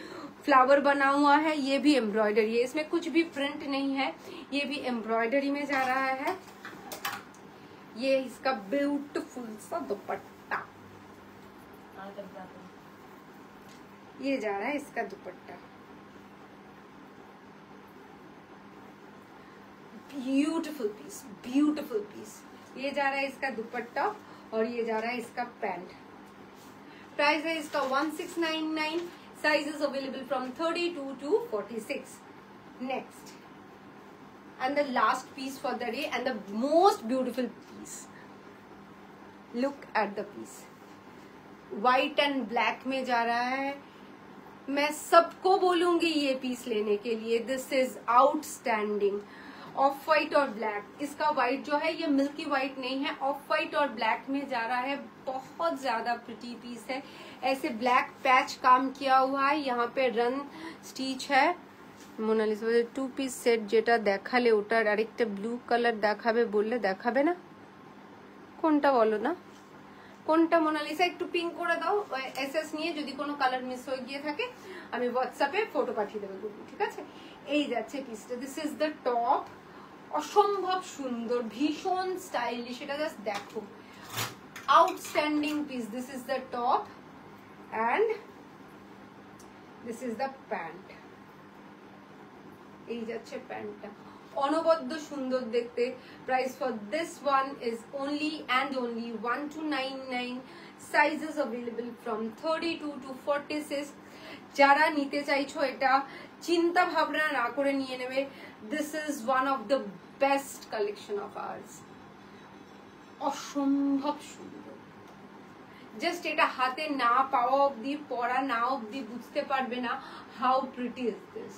फ्लावर बना हुआ है, ये भी एम्ब्रॉयडरी है। इसमें कुछ भी प्रिंट नहीं है, ये भी एम्ब्रॉयडरी में जा रहा है। ये इसका ब्यूटीफुल सा दुपट्टा, ये जा रहा है इसका dupatta. Beautiful piece, beautiful piece. ये जा रहा है इसका दुपट्टा और ये जा रहा है इसका पैंट। प्राइस है इसका 1699। Sizes available from 32 to 46। Next and the last piece for the day and the most beautiful piece. Look at the piece. White and black में जा रहा है। मैं सबको बोलूंगी ये पीस लेने के लिए। This is outstanding. Of white और ब्लैक, इसका वाइट जो है ये मिल्की वाइट नहीं है, ऑफ वाइट और ब्लैक में जा रहा है। बहुत ज्यादा प्रिटी पीस है। ऐसे ब्लैक पैच काम किया हुआ है, यहाँ पे रन स्टिच है। মোনালিসা বলে 2 পিস সেট যেটা দেখালে ওটার আরেকটা ব্লু কালার দেখাবে বললে দেখাবে না? কোনটা বলো না, কোনটা মোনালিসা? একটু পিঙ্ক করে দাও এসএস নিয়ে, যদি কোনো কালার মিস হয়ে গিয়ে থাকে আমি হোয়াটসঅ্যাপে ফটো পাঠিয়ে দেবো, ঠিক আছে? এই যাচ্ছে পিসটা। This is the top. অসম্ভব সুন্দর, ভীষণ স্টাইলিশ, এটা জাস্ট দেখো। Outstanding piece. This is the top and this is the pant. এই যাচ্ছে প্যান্টটা, অনবদ্য সুন্দর দেখতে। Price for this one is only and only 1299। Sizes available from 32 to 46। যারা নিতে চাইছো এটা চিন্তা ভাবনা না করে নিয়ে নেবে। This is one of the best collection of hours. অসম্ভব সুন্দর। জাস্ট এটা হাতে না পাওয়া অব্দি, পরা না অব্দি বুঝতে পারবে না how pretty is this.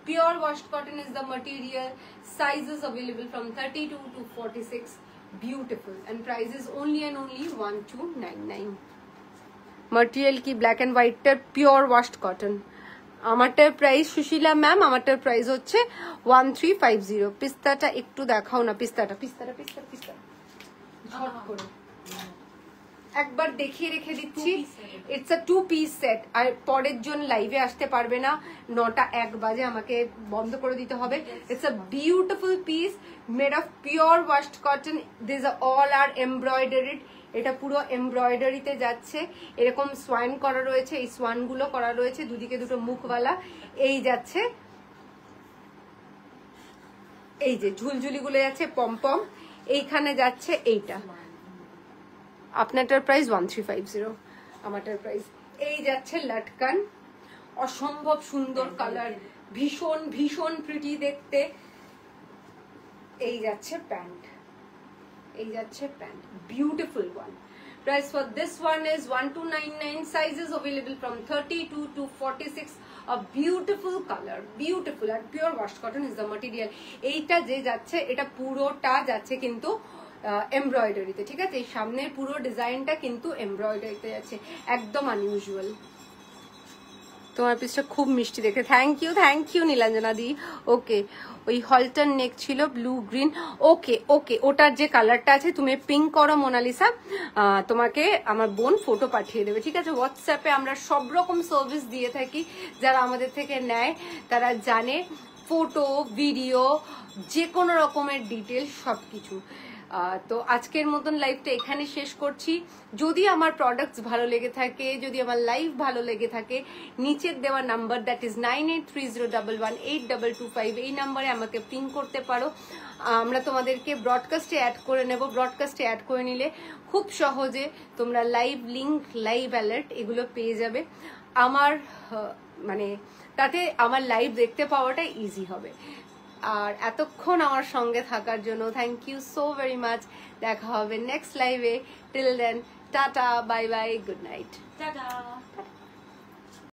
Pure washed cotton is the material. Sizes available from 32 to 46. Beautiful. And price is only and only 1299. Material की black and white टर pure washed cotton. আমারটার প্রাইস সুশীলা ম্যাম, আমারটার প্রাইস হচ্ছে 1350। পিস্তাটা একটু দেখাও না, পিস্তাটা পিস্তাটা পিস্তা পিস্তা ঝট করে একবার দেখিয়ে রেখে দিচ্ছি। It's a 2 piece set. আর পরের জন লাইভে আসতে পারবে না, 9টা 1 বাজে আমাকে বন্ধ করে দিতে হবে। It's a beautiful piece made of pure washed cotton. This all are embroidered. এটা পুরো এমব্রয়ডারিতে যাচ্ছে। এরকম সোয়ান করা রয়েছে, এই সোয়ান গুলো করা রয়েছে, দুদিকে দুটো মুখওয়ালা। এই যাচ্ছে, এই যে ঝুলঝুলি গুলো যাচ্ছে পমপম। এইখানে যাচ্ছে এইটা। আপনারটার প্রাইস 1350, আমারটার প্রাইস। এই যাচ্ছে লটকান, অসম্ভব সুন্দর কালার, ভীষণ ভীষণ প্রিটি দেখতে। এই যাচ্ছে প্যান্ট, এই যাচ্ছে pant, beautiful one. Price for this one is 1299। Sizes available from 32 to 46। A beautiful color, beautiful, and pure washed cotton is the material. এইটা যে যাচ্ছে এটা পুরোটা যাচ্ছে কিন্তু এমব্রয়ডারিতে, ঠিক আছে? এই সামনের পুরো ডিজাইনটা কিন্তু এমব্রয়ডারিতে যাচ্ছে, একদম আনইউজুয়াল। তোমার পিসটা খুব মিষ্টি দেখে। থ্যাংক ইউ নীলাঞ্জনা দি। ওকে, ওই হলটার নেক ছিল ব্লু গ্রিন। ওকে ওকে, ওটার যে কালারটা আছে তুমি পিঙ্ক করো মোনালিসা, তোমাকে আমার বোন ফটো পাঠিয়ে দেবে, ঠিক আছে? হোয়াটসঅ্যাপে আমরা সব রকম সার্ভিস দিয়ে থাকি। যারা আমাদের থেকে নেয় তারা জানে, ফটো ভিডিও যে কোনো রকমের ডিটেলস সবকিছু। তো আজকের মতন লাইভটা এখানে শেষ করছি। যদি আমার প্রোডাক্টস ভালো লেগে থাকে, যদি আমার লাইভ ভালো লেগে থাকে, নিচের দেওয়া নাম্বার দ্যাট ইজ 9830118225, এই নাম্বারে আমাকে পিং করতে পারো। আমরা তোমাদেরকে ব্রডকাস্টে অ্যাড করে নেব। ব্রডকাস্টে অ্যাড করে নিলে খুব সহজে তোমরা লাইভ লিঙ্ক, লাইভ অ্যালার্ট এগুলো পেয়ে যাবে। আমার মানে তাতে আমার লাইভ দেখতে পাওয়াটা ইজি হবে। আর এতক্ষণ আমার সঙ্গে থাকার জন্য thank you so very much. দেখা হবে নেক্সট লাইভে। Till then tata, bye bye, good night. Tata.